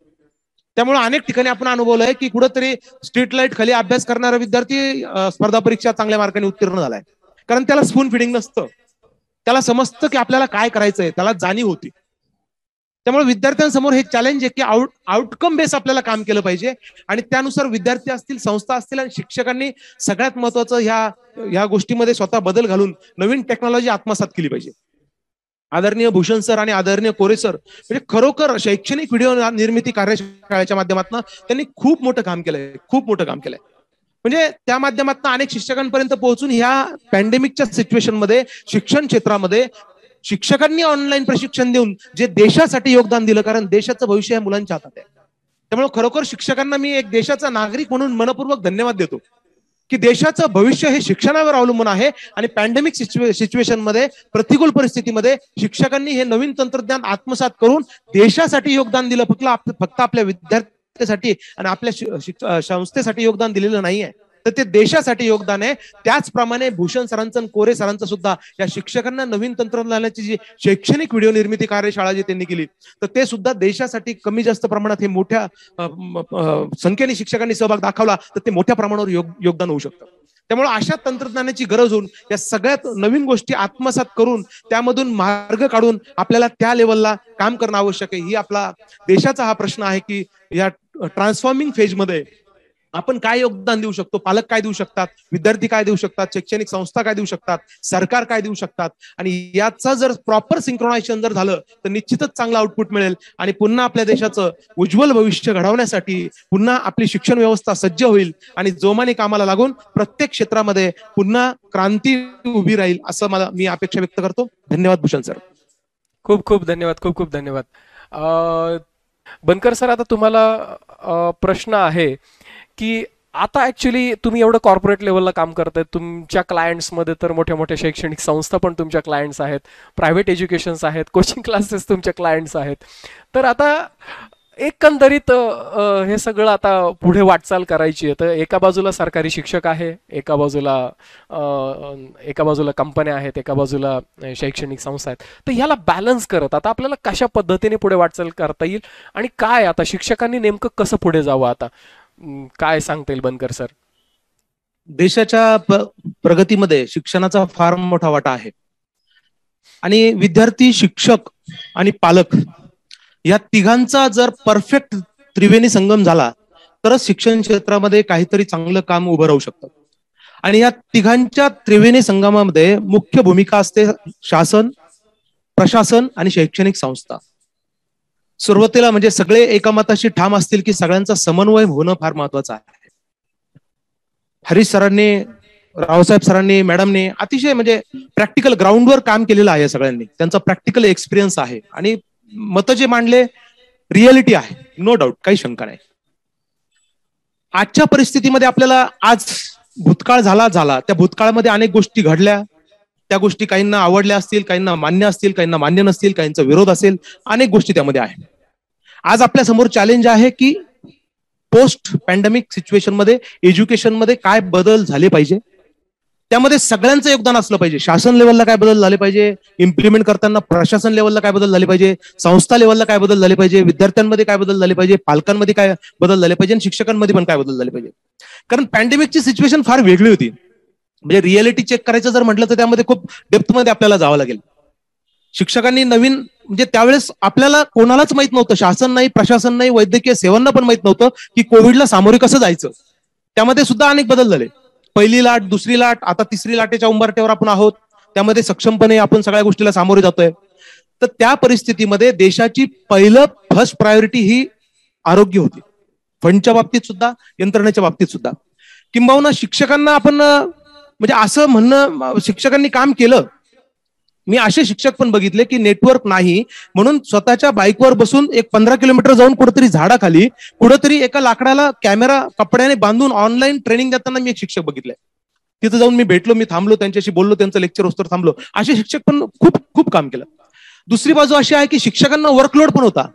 त्यामुळे अनेक ठिकाणी आपण अनुभवलंय की कुठंतरी स्ट्रीट लाईट खाली अभ्यास करणारा विद्यार्थी स्पर्धा परीक्षा चांगल्या मार्काने उत्तीर्ण झालाय, कारण त्याला स्पून फिडिंग नसतं. त्याला समजतं की आपल्याला काय करायचंय, त्याला जाणीव होती. त्यामुळे विद्यार्थ्यांसमोर हे चॅलेंज आहे की आउटकम बेस आपल्याला काम केलं पाहिजे आणि त्यानुसार विद्यार्थी असतील, संस्था असतील आणि शिक्षकांनी सगळ्यात महत्वाचं ह्या गोष्टीमध्ये स्वतः बदल घालून नवीन टेक्नॉलॉजी आत्मसात केली पाहिजे. आदरणीय भूषण सर आणि आदरणीय कोरे सर म्हणजे खरोखर शैक्षणिक व्हिडिओ निर्मिती कार्यशाळेच्या माध्यमातून त्यांनी खूप मोठं काम केलंय, खूप मोठं काम केलंय. म्हणजे त्या माध्यमातून अनेक शिक्षकांपर्यंत पोहोचून ह्या पॅन्डेमिकच्या सिच्युएशन मध्ये शिक्षण क्षेत्रामध्ये शिक्षकांनी ऑनलाईन प्रशिक्षण देऊन जे देशासाठी योगदान दिलं, कारण देशाचं भविष्य या मुलांच्या हातात आहे. त्यामुळे खरोखर शिक्षकांना मी एक देशाचा नागरिक म्हणून मनपूर्वक धन्यवाद देतो की देशाचं भविष्य हे शिक्षणावर अवलंबून आहे आणि पॅन्डेमिक सिच्युएशन मध्ये, प्रतिकूल परिस्थितीमध्ये शिक्षकांनी हे नवीन तंत्रज्ञान आत्मसात करून देशासाठी योगदान दिलं. फक्त आपल्या विद्यार्थ्यांसाठी आणि आपल्या संस्थेसाठी योगदान दिलेलं नाहीये, तर ते देशासाठी योगदान आहे. त्याचप्रमाणे भूषण सरांचं आणि कोरे सरांचं सुद्धा या शिक्षकांना नवीन तंत्रज्ञानाची जी शैक्षणिक व्हिडिओ निर्मिती कार्यशाळा जी त्यांनी केली तर ते सुद्धा देशासाठी कमी जास्त प्रमाणात हे मोठ्या संख्येने शिक्षकांनी सहभाग दाखवला तर ते मोठ्या प्रमाणावर योगदान होऊ शकतं. त्यामुळे अशा तंत्रज्ञानाची गरज होऊन या सगळ्यात नवीन गोष्टी आत्मसात करून त्यामधून मार्ग काढून आपल्याला त्या लेवलला काम करणं आवश्यक आहे. ही आपला देशाचा हा प्रश्न आहे की या ट्रान्सफॉर्मिंग फेजमध्ये आपण काय योगदान देऊ शकतो, पालक काय देऊ शकतात, विद्यार्थी काय देऊ शकतात, शैक्षणिक संस्था काय देऊ शकतात, सरकार काय देऊ शकतात. आणि याचा जर प्रॉपर सिंक्रोनायझेशन जर झालं तर निश्चितच चांगलं आउटपुट मिळेल आणि पुन्हा आपल्या देशाचं उज्ज्वल भविष्य घडवण्यासाठी पुन्हा आपली शिक्षण व्यवस्था सज्ज होईल आणि जोमाने कामाला लागून प्रत्येक क्षेत्रामध्ये पुन्हा क्रांती उभी राहील असं मी अपेक्षा व्यक्त करतो. धन्यवाद भूषण सर. खूप खूप धन्यवाद, खूप खूप धन्यवाद. बनकर सर, आता तुम्हाला प्रश्न आहे की आता ऍक्च्युली तुम्ही एवढं कॉर्पोरेट लेवलला काम करताय, तुमच्या क्लायंट्समध्ये तर मोठ्या मोठ्या शैक्षणिक संस्था पण तुमच्या क्लायंट्स आहेत, प्रायव्हेट एज्युकेशन्स आहेत, कोचिंग क्लासेस तुमच्या क्लायंट्स आहेत. तर आता एकंदरीत हे सगळं आता पुढे वाटचाल करायची आहे, तर एका बाजूला सरकारी शिक्षक आहे, एका बाजूला कंपन्या आहेत, एका बाजूला शैक्षणिक संस्था आहेत. तर ह्याला बॅलन्स करत आता आपल्याला कशा पद्धतीने पुढे वाटचाल करता येईल आणि काय आता शिक्षकांनी नेमकं कसं पुढे जावं, आता काय सांगता येईल बनकर सर? देशाच्या प्रगतीमध्ये शिक्षणाचा फार मोठा वाटा आहे आणि विद्यार्थी, शिक्षक आणि पालक या तिघांचा जर परफेक्ट त्रिवेणी संगम झाला तरच शिक्षण क्षेत्रामध्ये काहीतरी चांगलं काम उभं राहू शकतं. आणि या तिघांच्या त्रिवेणी संगमामध्ये मुख्य भूमिका असते शासन, प्रशासन आणि शैक्षणिक संस्था. सुरुवातीला म्हणजे सगळे एकमताशी ठाम असतील की सगळ्यांचा समन्वय होणं फार महत्वाचं आहे. हरीश सरांनी, रावसाहेब सरांनी, मॅडमने अतिशय म्हणजे प्रॅक्टिकल ग्राउंडवर काम केलेलं आहे. सगळ्यांनी त्यांचा प्रॅक्टिकल एक्सपिरियन्स आहे आणि मत जे मांडले रिअलिटी आहे, नो डाऊट, काही शंका नाही. आजच्या परिस्थितीमध्ये आपल्याला आज भूतकाळ झाला त्या भूतकाळामध्ये अनेक गोष्टी घडल्या, त्या गोष्टी काहींना आवडल्या असतील, काहींना मान्य असतील, काहींना मान्य नसतील, काहींचा विरोध असेल, अनेक गोष्टी त्यामध्ये आहे. आज आपल्या समोर चॅलेंज आहे की पोस्ट पॅन्डेमिक सिच्युएशन मध्ये एज्युकेशन मध्ये काय बदल झाले पाहिजे, त्यामध्ये सगळ्यांचं योगदान असलं पाहिजे. शासन लेवलला काय बदल झाले पाहिजे, इम्प्लिमेंट करताना प्रशासन लेवलला काय बदल झाले पाहिजे, संस्था लेवलला काय बदल झाले पाहिजे, विद्यार्थ्यांमध्ये काय बदल झाले पाहिजे, पालकांमध्ये काय बदल झाले पाहिजे आणि शिक्षकांमध्ये पण काय बदल झाले पाहिजे. कारण पॅन्डेमिकची सिच्युएशन फार वेगळी होती. म्हणजे रिअलिटी चेक करायचं जर म्हटलं तर त्यामध्ये खूप डेप्थमध्ये आपल्याला जावं लागेल. शिक्षकांनी नवीन म्हणजे त्यावेळेस आपल्याला कोणालाच माहित नव्हतं, शासन नाही, प्रशासन नाही, वैद्यकीय सेवांना पण माहित नव्हतं की कोविडला सामोरे कसं जायचं. त्यामध्ये सुद्धा अनेक बदल झाले. पहिली लाट, दुसरी लाट, आता तिसरी लाटेच्या उंबरठ्यावर आपण आहोत. त्यामध्ये सक्षमपणे आपण सगळ्या गोष्टीला सामोरे जातोय. तर त्या परिस्थितीमध्ये देशाची फर्स्ट प्रायोरिटी ही आरोग्य होती, फंडच्या बाबतीत सुद्धा, यंत्रणेच्या बाबतीत सुद्धा. किंबहुना शिक्षकांना आपण म्हणजे असं म्हणणं, शिक्षकांनी काम केलं. मी असे शिक्षक पण बघितले की नेटवर्क नाही म्हणून स्वतःच्या बाईकवर बसून 15 किलोमीटर जाऊन कुठेतरी झाडाखाली, कुठेतरी एका लाकडाला कॅमेरा कपड्याने बांधून ऑनलाईन ट्रेनिंग देताना मी एक शिक्षक बघितले. तिथे जाऊन मी भेटलो, मी थांबलो, त्यांच्याशी बोललो, त्यांचं लेक्चर होतं थांबलो. असे शिक्षक पण खूप खूप काम केलं. दुसरी बाजू अशी आहे की शिक्षकांना वर्कलोड पण होता.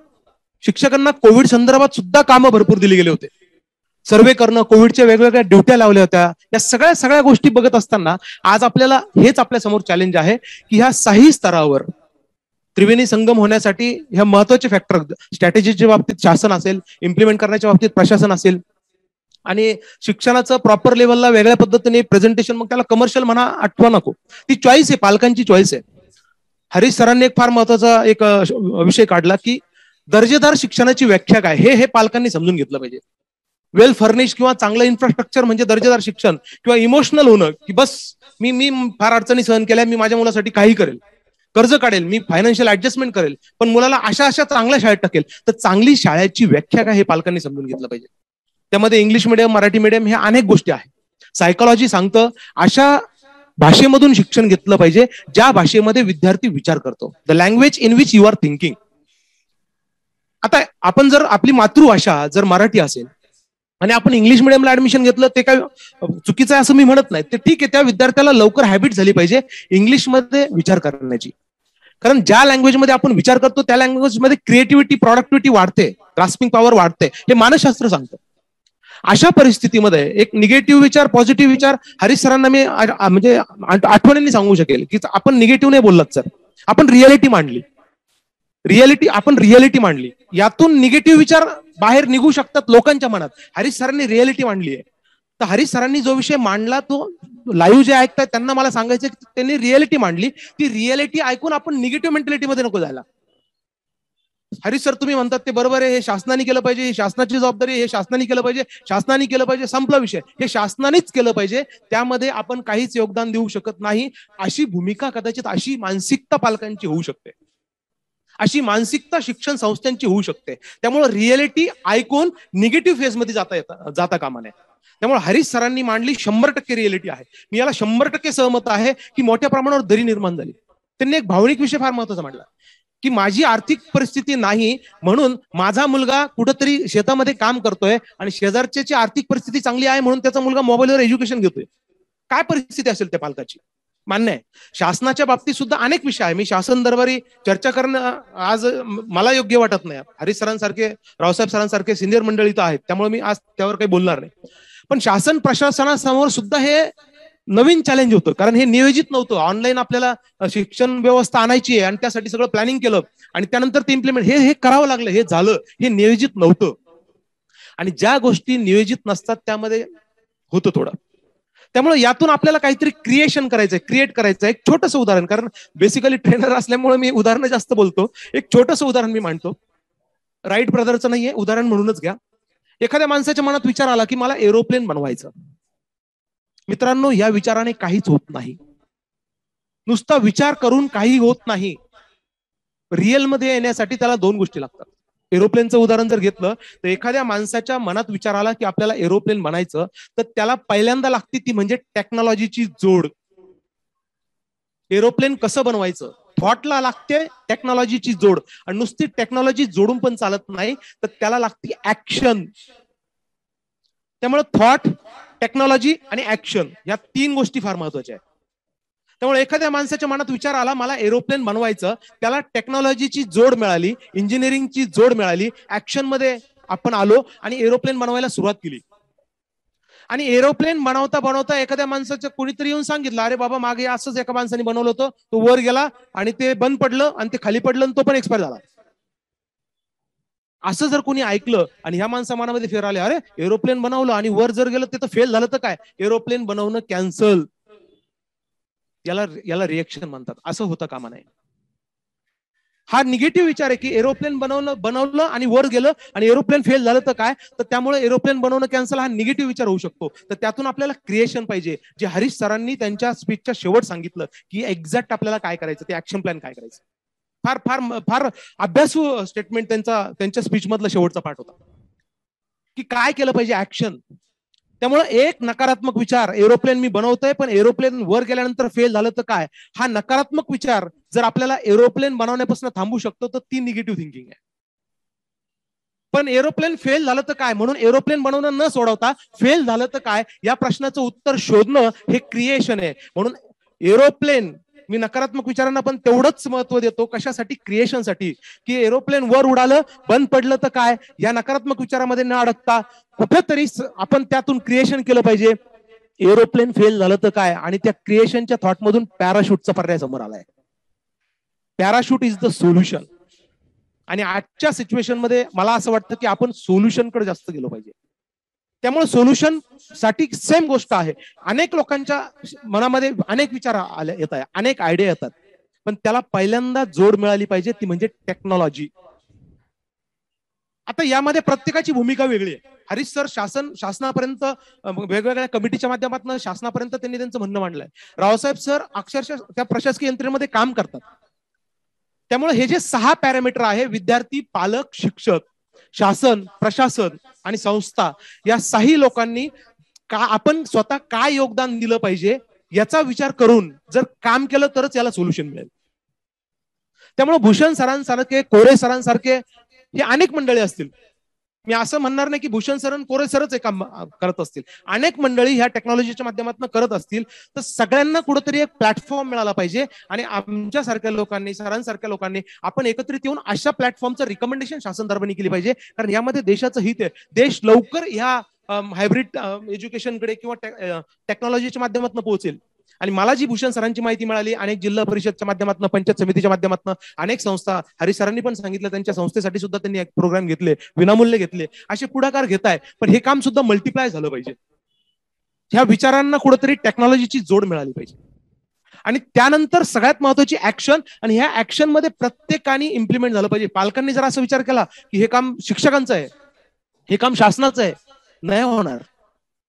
शिक्षकांना कोविड संदर्भात सुद्धा कामं भरपूर दिले गेले होते. सर्वे करणं, कोविडच्या वेगवेगळ्या ड्युट्या लावल्या होत्या. या सगळ्या गोष्टी बघत असताना आज आपल्याला हेच आपल्या समोर चॅलेंज आहे की ह्या साही स्तरावर त्रिवेणी संगम होण्यासाठी ह्या महत्वाचे फॅक्टर, स्ट्रॅटेजीच्या बाबतीत शासन असेल, इम्प्लिमेंट करण्याच्या बाबतीत प्रशासन असेल आणि शिक्षणाचं प्रॉपर लेवलला वेगळ्या पद्धतीने प्रेझेंटेशन, मग त्याला कमर्शियल म्हणा, आठवा नको, ती चॉईस आहे, पालकांची चॉईस आहे. हरीश सरांनी एक फार महत्वाचा एक विषय काढला की दर्जेदार शिक्षणाची व्याख्या काय, हे पालकांनी समजून घेतलं पाहिजे. वेल फर्निश किंवा चांगलं इन्फ्रास्ट्रक्चर म्हणजे दर्जेदार शिक्षण, किंवा इमोशनल होणं की बस मी फार अडचणी सहन केल्या, मी माझ्या मुलासाठी काही करेल, कर्ज काढेल, मी फायनान्शियल ऍडजस्टमेंट करेल, पण मुलाला अशा चांगल्या शाळेत टाकेल. तर चांगली शाळेची व्याख्या काय हे पालकांनी समजून घेतलं पाहिजे. त्यामध्ये इंग्लिश मिडियम, मराठी मिडियम ह्या अनेक गोष्टी आहेत. सायकोलॉजी सांगतं अशा भाषेमधून शिक्षण घेतलं पाहिजे ज्या भाषेमध्ये विद्यार्थी विचार करतो, the language in which you are thinking. आता आपण जर आपली मातृभाषा जर मराठी असेल आणि आपण इंग्लिश मिडियमला ऍडमिशन घेतलं, ते काय चुकीचं आहे असं मी म्हणत नाही. ते ठीक आहे, त्या विद्यार्थ्याला लवकर हॅबिट झाली पाहिजे इंग्लिशमध्ये विचार करण्याची. कारण ज्या लँग्वेजमध्ये आपण विचार करतो त्या लँग्वेजमध्ये क्रिएटिव्हिटी, प्रोडक्टिव्हिटी वाढते, ग्रास्पिंग पॉवर वाढते, हे मानसशास्त्र सांगतं. अशा परिस्थितीमध्ये एक निगेटिव्ह विचार, पॉझिटिव्ह विचार, हरीश सरांना मी म्हणजे आठवणींनी सांगू शकेल की आपण निगेटिव्ह नाही बोललात सर, आपण रियालिटी मांडली. आपण रियालिटी मांडली, यातून निगेटिव्ह विचार बाहेर निघू शकतात लोकांच्या मनात. हरीश सरांनी रियालिटी मांडली आहे. तर हरीश सरांनी जो विषय मांडला तो लाईव्ह जे ऐकताय त्यांना मला सांगायचं की त्यांनी रिअलिटी मांडली. ती रिअलिटी ऐकून आपण निगेटिव्ह मेंटॅलिटीमध्ये नको जायला. हरीश सर तुम्ही म्हणतात ते बरोबर आहे, हे शासनाने केलं पाहिजे, ही शासनाची जबाबदारी, हे शासनाने केलं पाहिजे, शासनाने केलं पाहिजे, संपला विषय. हे शासनानेच केलं पाहिजे, त्यामध्ये आपण काहीच योगदान देऊ शकत नाही, अशी भूमिका कदाचित, अशी मानसिकता पालकांची होऊ शकते, अशी मानसिकता शिक्षण संस्थांची होऊ शकते. त्यामुळे रिअलिटी ऐकून निगेटिव्ह फेजमध्ये जाता कामा नये. त्यामुळे हरीश सरांनी मांडली 100% रिअलिटी आहे. मी याला 100% सहमत आहे की मोठ्या प्रमाणावर दरी निर्माण झाली. त्यांनी एक भावनिक विषय फार महत्वाचा मांडला की माझी आर्थिक परिस्थिती नाही म्हणून माझा मुलगा कुठंतरी शेतामध्ये काम करतोय आणि शेजारच्याची आर्थिक परिस्थिती चांगली आहे म्हणून त्याचा मुलगा मोबाईलवर एज्युकेशन घेतोय. काय परिस्थिती असेल त्या पालकाची? मान्य आहे. शासनाच्या बाबतीत सुद्धा अनेक विषय आहे. मी शासन दरबारी चर्चा करणं आज मला योग्य वाटत नाही. हरीश सरांसारखे, रावसाहेब सरांसारखे सिनियर मंडळी तर आहेत, त्यामुळे मी आज त्यावर काही बोलणार नाही. पण शासन प्रशासनासमोर सुद्धा हे नवीन चॅलेंज होतं, कारण हे नियोजित नव्हतं. ऑनलाईन आपल्याला शिक्षण व्यवस्था आणायची आहे आणि त्यासाठी सगळं प्लॅनिंग केलं आणि त्यानंतर ते इम्प्लिमेंट हे करावं लागलं, हे झालं. हे नियोजित नव्हतं आणि ज्या गोष्टी नियोजित नसतात त्यामध्ये होतं थोडं. त्यामुळे यातून आपल्याला काहीतरी क्रिएशन करायचंय, क्रिएट करायचंय. एक छोटंसं उदाहरण, कारण बेसिकली ट्रेनर असल्यामुळे मी उदाहरणं जास्त बोलतो. एक छोटंसं उदाहरण मी मांडतो. राईट ब्रदरचं नाहीये, उदाहरण म्हणूनच घ्या. एखाद्या माणसाच्या मनात विचार आला की मला एरोप्लेन बनवायचं. मित्रांनो, या विचाराने काहीच होत नाही. नुसता विचार करून काही होत नाही. रिअल मध्ये येण्यासाठी त्याला 2 गोष्टी लागतात. एरोप्लेनचं उदाहरण जर घेतलं तर एखाद्या माणसाच्या मनात विचार आला की आपल्याला एरोप्लेन बनायचं, तर त्याला पहिल्यांदा लागते ती म्हणजे टेक्नॉलॉजीची जोड. एरोप्लेन कसं बनवायचं, थॉटला लागते टेक्नॉलॉजीची जोड. आणि नुसती टेक्नॉलॉजी जोडून पण चालत नाही, तर त्याला लागते ऍक्शन. त्यामुळे थॉट, टेक्नॉलॉजी आणि ऍक्शन या 3 गोष्टी फार महत्वाच्या आहेत. त्यामुळे एखाद्या माणसाच्या मनात विचार आला मला एरोप्लेन बनवायचं, त्याला टेक्नॉलॉजीची जोड मिळाली, इंजिनिअरिंगची जोड मिळाली, ऍक्शन मध्ये आपण आलो आणि एरोप्लेन बनवायला सुरुवात केली. आणि एरोप्लेन बनवता बनवता एखाद्या माणसाचं कोणीतरी येऊन सांगितलं, अरे बाबा मागे असंच एका माणसाने बनवलं होतं, तो वर गेला आणि ते बंद पडलं आणि ते खाली पडलं आणि तो पण एक्सपायर झाला. असं जर कोणी ऐकलं आणि ह्या माणसा मनामध्ये फेर आले, अरे एरोप्लेन बनवलं आणि वर जर गेलं ते तर फेल झालं तर काय, एरोप्लेन बनवणं कॅन्सल. याला रिएक्शन म्हणतात. असं होतं कामा नये. हा निगेटिव्ह विचार आहे की एरोप्लेन बनवलं आणि वर गेलं आणि एरोप्लेन फेल झालं तर काय, तर त्यामुळे एरोप्लेन बनवणं कॅन्सल हा निगेटिव्ह विचार होऊ शकतो. तर त्यातून आपल्याला क्रिएशन पाहिजे, जे हरीश सरांनी त्यांच्या स्पीचच्या शेवट सांगितलं की एक्झॅक्ट आपल्याला काय करायचं, ते ऍक्शन प्लॅन काय करायचं. फार फार फार अभ्यासू स्टेटमेंट त्यांच्या स्पीच मधला शेवटचा पार्ट होता की काय केलं पाहिजे, ऍक्शन. त्यामुळे एक नकारात्मक विचार, एरोप्लेन मी बनवतोय पण एरोप्लेन वर गेल्यानंतर फेल झालं तर काय, हा नकारात्मक विचार जर आपल्याला एरोप्लेन बनवण्यापासून थांबू शकतो तर ती निगेटिव्ह थिंकिंग आहे. पण एरोप्लेन फेल झालं तर काय म्हणून एरोप्लेन बनवणं न सोडवता फेल झालं तर काय या प्रश्नाचं उत्तर शोधणं हे क्रिएशन आहे. म्हणून एरोप्लेन मी नकारात्मक विचारांना पण तेवढंच महत्व देतो. कशासाठी? क्रिएशनसाठी. की एरोप्लेन वर उडालं, बंद पडलं तर काय या नकारात्मक विचारामध्ये न अडकता कुठेतरी आपण त्यातून क्रिएशन केलं पाहिजे. एरोप्लेन फेल झालं तर काय, आणि त्या क्रिएशनच्या थॉटमधून पॅराशूटचा पर्याय समोर आलाय. Parachute is the solution. आणि आजच्या सिच्युएशन मध्ये मला असं वाटतं की आपण सोल्युशनकडे जास्त गेलो पाहिजे. त्यामुळे सोल्युशन साठी सेम गोष्ट आहे. अनेक लोकांच्या मनामध्ये अनेक विचार येत आहे, अनेक आयडिया येतात, पण त्याला पहिल्यांदा जोड मिळाली पाहिजे, ती म्हणजे टेक्नॉलॉजी. आता यामध्ये प्रत्येकाची भूमिका वेगळी आहे. हरीश सर शासनापर्यंत वेगवेगळ्या कमिटीच्या माध्यमातून शासनापर्यंत त्यांनी त्यांचं म्हणणं मांडलंय. रावसाहेब सर अक्षरशः त्या प्रशासकीय यंत्रणेमध्ये काम करतात. त्यामुळे हे जे 6 पॅरामीटर आहे, विद्यार्थी, पालक, शिक्षक, शासन, प्रशासन आणि संस्था, या 6 लोकांनी आपण स्वतः काय योगदान दिलं पाहिजे याचा विचार करून जर काम केलं तरच याला सोल्युशन मिळेल. त्यामुळे भूषण सरांसारखे, कोरे सरांसारखे हे अनेक मंडळी असतील. मी असं म्हणणार नाही की भूषण सर आणि कोरे सरच हे काम करत असतील. अनेक मंडळी ह्या टेक्नॉलॉजीच्या माध्यमातून करत असतील. तर सगळ्यांना कुठेतरी एक प्लॅटफॉर्म मिळाला पाहिजे आणि आमच्यासारख्या लोकांनी, सरांसारख्या लोकांनी आपण एकत्रित येऊन अशा प्लॅटफॉर्मचं रिकमेंडेशन शासन दरबारी केली पाहिजे. कारण यामध्ये देशाचं हित आहे. देश लवकर ह्या हायब्रिड एज्युकेशनकडे किंवा टेक्नॉलॉजीच्या माध्यमातून पोहोचेल. आणि मला जी भूषण सरांची माहिती मिळाली, अनेक जिल्हा परिषदच्या माध्यमातून, पंचायत समितीच्या माध्यमातून, अनेक संस्था, हरीश सरांनी पण सांगितलं त्यांच्या संस्थेसाठी सुद्धा त्यांनी एक प्रोग्राम घेतले, विनामूल्य घेतले, असे पुढाकार घेताय. पण हे काम सुद्धा मल्टिप्लाय झालं पाहिजे. ह्या विचारांना कुठेतरी टेक्नॉलॉजीची जोड मिळाली पाहिजे. आणि त्यानंतर सगळ्यात महत्वाची ऍक्शन, आणि ह्या ऍक्शन मध्ये प्रत्येकाने इम्प्लिमेंट झालं पाहिजे. पालकांनी जर असा विचार केला की हे काम शिक्षकांचं आहे, हे काम शासनाचं आहे, नाही होणार.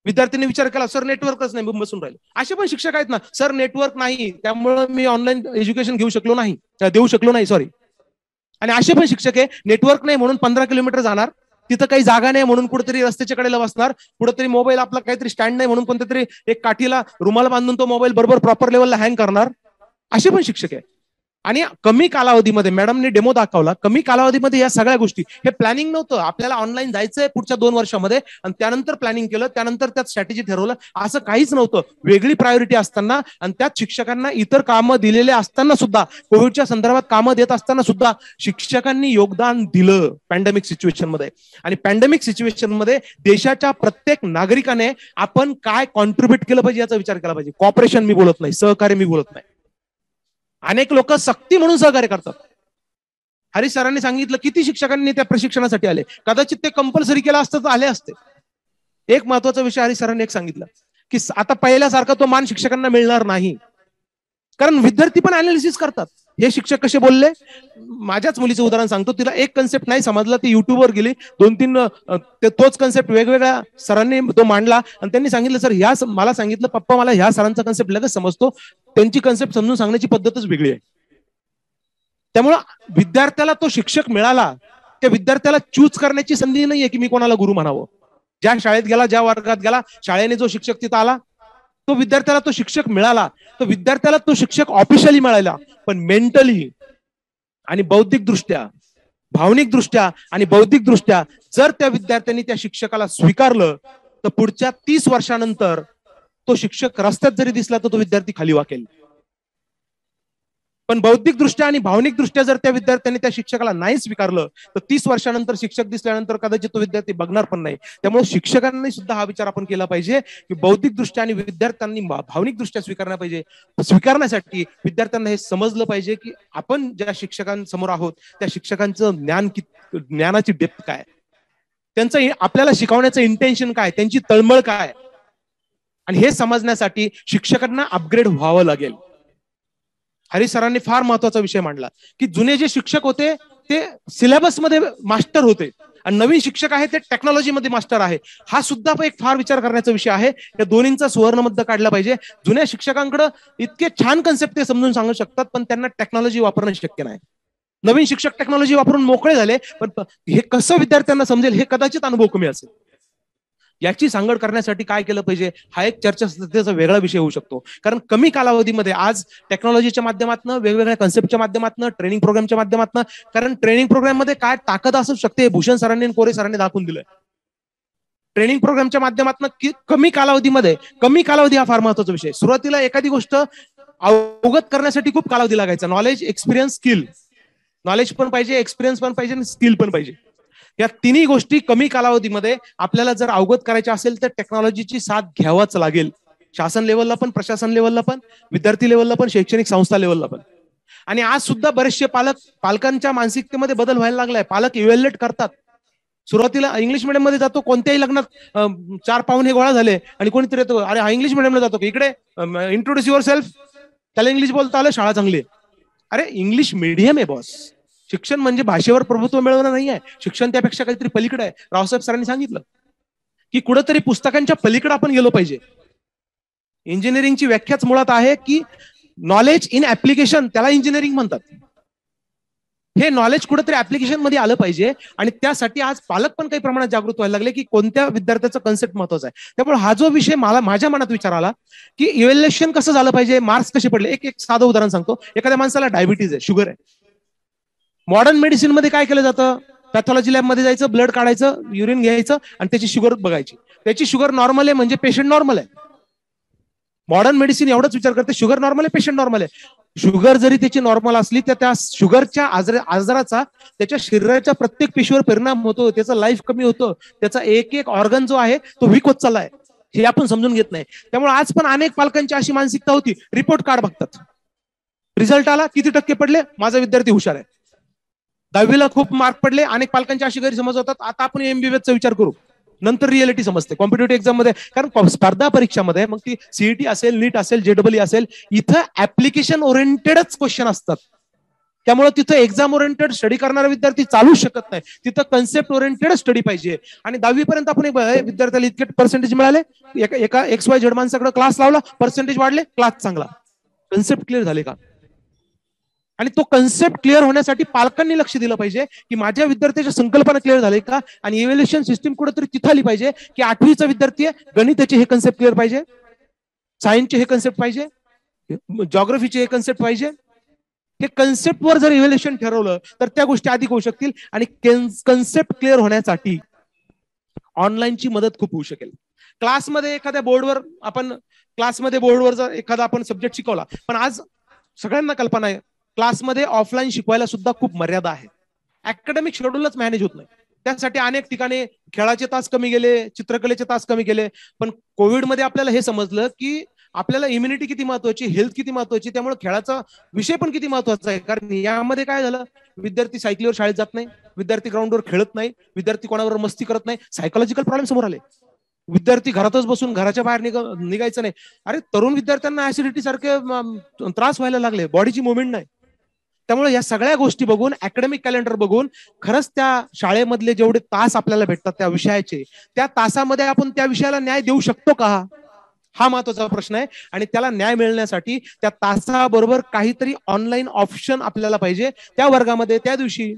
विद्यार्थ्यांनी विचार केला सर नेटवर्कच नाही, बसून राहिले. असे पण शिक्षक आहेत ना, सर नेटवर्क नाही त्यामुळे मी ऑनलाईन एज्युकेशन देऊ शकलो नाही सॉरी. आणि असे पण शिक्षक आहे नेटवर्क नाही म्हणून 15 किलोमीटर जाणार, तिथं काही जागा नाही म्हणून कुठेतरी रस्त्याच्या कडेला बसणार, कुठेतरी मोबाईल आपला काहीतरी स्टँड नाही म्हणून कोणत्या तरी एक काठीला रुमाल बांधून तो मोबाईल बरोबर प्रॉपर लेवलला हँग करणार. असे पण शिक्षक आहे. आणि कमी कालावधीमध्ये मॅडमने डेमो दाखवला, कमी कालावधीमध्ये या सगळ्या गोष्टी, हे प्लॅनिंग नव्हतं. आपल्याला ऑनलाईन जायचंय पुढच्या 2 वर्षामध्ये आणि त्यानंतर प्लॅनिंग केलं, त्यानंतर त्यात स्ट्रॅटेजी ठरवलं, असं काहीच नव्हतं. वेगळी प्रायोरिटी असताना आणि त्यात शिक्षकांना इतर कामं दिलेले असताना सुद्धा, कोविडच्या संदर्भात कामं देत असताना सुद्धा शिक्षकांनी योगदान दिलं पॅन्डेमिक सिच्युएशन मध्ये. आणि पॅन्डेमिक सिच्युएशन मध्ये देशाच्या प्रत्येक नागरिकाने आपण काय कॉन्ट्रीब्युट केलं पाहिजे याचा विचार केला पाहिजे. कॉपरेशन मी बोलत नाही, सहकार्य मी बोलत नाही. अनेक लोक सक्ती म्हणून सहकार्य करतात. हरीश सरांनी सांगितलं किती शिक्षकांनी त्या प्रशिक्षणासाठी आले, कदाचित ते कंपल्सरी केलं असतं तर आले असते. एक महत्वाचा विषय हरीश सरांनी एक सांगितलं की आता पहिल्यासारखा तो मान शिक्षकांना मिळणार नाही, कारण विद्यार्थी पण अनालिसिस करतात. हे शिक्षक कसे बोलले, माझ्याच मुलीचं उदाहरण सांगतो. तिला एक कन्सेप्ट नाही समजला, ती युट्यूबवर गेली, 2-3 तोच कन्सेप्ट वेगवेगळ्या सरांनी तो मांडला आणि त्यांनी सांगितलं सर ह्या, मला सांगितलं पप्पा मला ह्या सरांचा कन्सेप्ट लगेच समजतो, त्यांची कन्सेप्ट समजून सांगण्याची पद्धतच वेगळी आहे. त्यामुळं विद्यार्थ्याला तो शिक्षक मिळाला, त्या विद्यार्थ्याला चूज करण्याची संधी नाहीये की मी कोणाला गुरु म्हणावं. ज्या शाळेत गेला, ज्या वर्गात गेला, शाळेने जो शिक्षक तिथं आला, तो विद्यार्थ्याला तो शिक्षक मिळाला. तो विद्यार्थ्याला तो शिक्षक ऑफिशियली मिळाला, पण मेंटली आणि बौद्धिक दृष्ट्या, भावनिक दृष्ट्या आणि बौद्धिक दृष्ट्या जर त्या विद्यार्थ्यांनी त्या शिक्षकाला स्वीकारलं तर पुढच्या 30 वर्षानंतर तो शिक्षक रस्त्यात जरी दिसला तर तो विद्यार्थी खाली वाकेल. पण बौद्धिक दृष्ट्या आणि भावनिक दृष्ट्या जर त्या विद्यार्थ्यांनी त्या शिक्षकाला नाही स्वीकारलं तर 30 वर्षानंतर शिक्षक दिसल्यानंतर कदाचित तो विद्यार्थी बघणार पण नाही. त्यामुळे शिक्षकांनी सुद्धा हा विचार आपण केला पाहिजे की बौद्धिक दृष्ट्या आणि विद्यार्थ्यांनी भावनिक दृष्ट्या स्वीकारला पाहिजे. स्वीकारण्यासाठी विद्यार्थ्यांना हे समजलं पाहिजे की आपण ज्या शिक्षकांसमोर आहोत त्या शिक्षकांचं ज्ञानाची डेप्थ काय, त्यांचं आपल्याला शिकवण्याचं इंटेन्शन काय, त्यांची तळमळ काय, आणि हे समजण्यासाठी शिक्षकांना अपग्रेड व्हावं लागेल. हरीश सरांनी फार महत्वाचा विषय मांडला की जुने जे शिक्षक होते ते सिलेबस मध्ये मास्टर होते आणि नवीन शिक्षक आहे ते टेक्नॉलॉजीमध्ये मास्टर आहे. हा सुद्धा एक फार विचार करण्याचा विषय आहे. या दोन्हींचा सुवर्णमध्य काढला पाहिजे. जुन्या शिक्षकांकडे इतके छान कन्सेप्ट ते समजून सांगू शकतात, पण त्यांना टेक्नॉलॉजी वापरणं शक्य नाही. नवीन शिक्षक टेक्नॉलॉजी वापरून मोकळे झाले, पण हे कसं विद्यार्थ्यांना समजेल हे कदाचित अनुभव कमी असेल. याची सांगड करण्यासाठी काय केलं पाहिजे हा एक चर्चासत्रेचा वेगळा विषय होऊ शकतो. कारण कमी कालावधीमध्ये आज टेक्नॉलॉजीच्या माध्यमातून, वेगवेगळ्या कन्सेप्टच्या माध्यमातून, ट्रेनिंग प्रोग्रामच्या माध्यमातून, कारण ट्रेनिंग प्रोग्राम मध्ये काय ताकद असू शकते भूषण सरांनी आणि कोरे सरांनी दाखवून दिलंय. ट्रेनिंग प्रोग्रामच्या माध्यमातून कमी कालावधी हा फार महत्वाचा विषय. सुरुवातीला एखादी गोष्ट अवगत करण्यासाठी खूप कालावधी लागायचा. Knowledge, experience, skill. नॉलेज पण पाहिजे, एक्सपिरियन्स पण पाहिजे आणि स्किल पण पाहिजे. या तिन्ही गोष्टी कमी कालावधीमध्ये आपल्याला जर अवगत करायच्या असेल तर टेक्नॉलॉजीची साथ घ्यावाच लागेल. शासन लेवलला पण, प्रशासन लेवलला पण, विद्यार्थी लेवलला पण, शैक्षणिक संस्था लेवलला पण. आणि आज सुद्धा बरेचसे पालकांच्या मानसिकतेमध्ये बदल व्हायला लागलाय. पालक इव्हॅल्युएट करतात. सुरुवातीला इंग्लिश मिडियम मध्ये जातो, कोणत्याही लग्नात 4 पाहुणे गोळा झाले आणि कोणीतरी येतो, अरे हा इंग्लिश मिडियमला जातो की, इकडे इंट्रोड्यूस युअर सेल्फ, त्याला इंग्लिश बोलता आलं, शाळा चांगली आहे. अरे इंग्लिश मीडियम आहे बॉस. शिक्षण म्हणजे भाषेवर प्रभुत्व मिळवणं नाही आहे. शिक्षण त्यापेक्षा काहीतरी पलीकडे आहे. रावसाहेब सरांनी सांगितलं की कुठेतरी पुस्तकांच्या पलीकडे आपण गेलो पाहिजे. इंजिनिअरिंगची व्याख्याच मुळात आहे की नॉलेज इन ऍप्लिकेशन, त्याला इंजिनिअरिंग म्हणतात. हे नॉलेज कुठेतरी ऍप्लिकेशन मध्ये आलं पाहिजे आणि त्यासाठी आज पालक पण काही प्रमाणात जागृत व्हायला लागले की कोणत्या विद्यार्थ्याचा कन्सेप्ट महत्वाचा आहे. त्यामुळे हा जो विषय माझ्या मनात विचार आला की इव्हॅल्युएशन कसं झालं पाहिजे, मार्क्स कसे पडले. एक साधं उदाहरण सांगतो. एखाद्या माणसाला डायबिटीज आहे, शुगर आहे. मॉडर्न मेडिसिन मध्ये काय केलं जातं, पॅथॉलॉजी लॅब मध्ये जायचं, ब्लड काढायचं, युरिन घ्यायचं आणि त्याची शुगर बघायची. त्याची शुगर नॉर्मल आहे म्हणजे पेशंट नॉर्मल आहे. मॉडर्न मेडिसिन एवढंच विचार करते शुगर नॉर्मल आहे, पेशंट नॉर्मल आहे. शुगर जरी त्याची नॉर्मल असली तर त्या शुगरच्या आजाराचा त्याच्या शरीराच्या प्रत्येक पेशीवर परिणाम होतो, त्याचं लाईफ कमी होतं, त्याचा एक एक ऑर्गन जो आहे तो वीक होत चाललाय. हे आपण समजून घेत नाही. त्यामुळे आज पण अनेक पालकांची अशी मानसिकता होती, रिपोर्ट कार्ड बघतात, रिझल्ट आला, किती टक्के पडले, माझा विद्यार्थी हुशार आहे. 10वीला खूप मार्क पडले, अनेक पालकांची अशी गैरसमज होतात, आता आपण एमबीबीएसचा विचार करू. नंतर रिअलिटी समजते कॉम्पिटेटिव्ह एक्झाम मध्ये. कारण स्पर्धा परीक्षामध्ये मग ती सीईटी असेल, नीट असेल, जेडब्ल्यू असेल, इथं ऍप्लिकेशन ओरिएंटेडच क्वेश्चन असतात. त्यामुळे तिथं एक्झाम ओरिएंटेड स्टडी करणारा विद्यार्थी चालूच शकत नाही. तिथं कन्सेप्ट ओरिएंटेड स्टडी पाहिजे. आणि 10वी पर्यंत आपण विद्यार्थ्याला इतके पर्सेंटेज मिळाले, एका XY माणसाकडे क्लास लावला, पर्सेंटेज वाढले, क्लास चांगला. कन्सेप्ट क्लिअर झाले का? आणि तो कन्सेप्ट क्लिअर होण्यासाठी पालकांनी लक्ष दिलं पाहिजे की माझ्या विद्यार्थ्याच्या संकल्पना क्लिअर झाले का. आणि इव्हॅल्युएशन सिस्टीम कुठेतरी तिथं आली पाहिजे की 8वीचा विद्यार्थी आहे, गणिताचे हे कन्सेप्ट क्लिअर पाहिजे, सायन्सचे हे कन्सेप्ट पाहिजे, जॉग्राफीचे हे कन्सेप्ट पाहिजे. हे कन्सेप्टवर जर इव्हॅल्युएशन ठरवलं तर त्या गोष्टी अधिक होऊ शकतील. आणि कन्सेप्ट क्लिअर होण्यासाठी ऑनलाईनची मदत खूप होऊ शकेल. क्लासमध्ये बोर्डवर जर एखादा आपण सब्जेक्ट शिकवला, पण आज सगळ्यांना कल्पना आहे क्लासमध्ये ऑफलाईन शिकवायला सुद्धा खूप मर्यादा आहे. अकॅडमिक शेड्यूलच मॅनेज होत नाही. त्यासाठी अनेक ठिकाणी खेळाचे तास कमी गेले, चित्रकलेचे तास कमी गेले. पण कोविडमध्ये आपल्याला हे समजलं की आपल्याला इम्युनिटी किती महत्वाची, हेल्थ किती महत्वाची, त्यामुळे खेळाचा विषय पण किती महत्वाचा आहे. कारण यामध्ये काय झालं, विद्यार्थी सायकलीवर शाळेत जात नाही, विद्यार्थी ग्राउंडवर खेळत नाही, विद्यार्थी कोणावर मस्ती करत नाही, सायकोलॉजिकल प्रॉब्लेम समोर आले. विद्यार्थी घरातच बसून घराच्या बाहेर निघायचं नाही. अरे तरुण विद्यार्थ्यांना ऍसिडिटी सारखे त्रास व्हायला लागले, बॉडीची मुवमेंट नाही. त्यामुळे या सगळ्या गोष्टी बघून, अकॅडमिक कॅलेंडर बघून, खरंच त्या शाळेमधले जेवढे तास आपल्याला भेटतात त्या विषयाचे, त्या तासामध्ये आपण त्या विषयाला न्याय देऊ शकतो का, हा महत्वाचा प्रश्न आहे. आणि त्याला न्याय मिळण्यासाठी त्या तासाबरोबर काहीतरी ऑनलाईन ऑप्शन आपल्याला पाहिजे. त्या वर्गामध्ये त्या दिवशी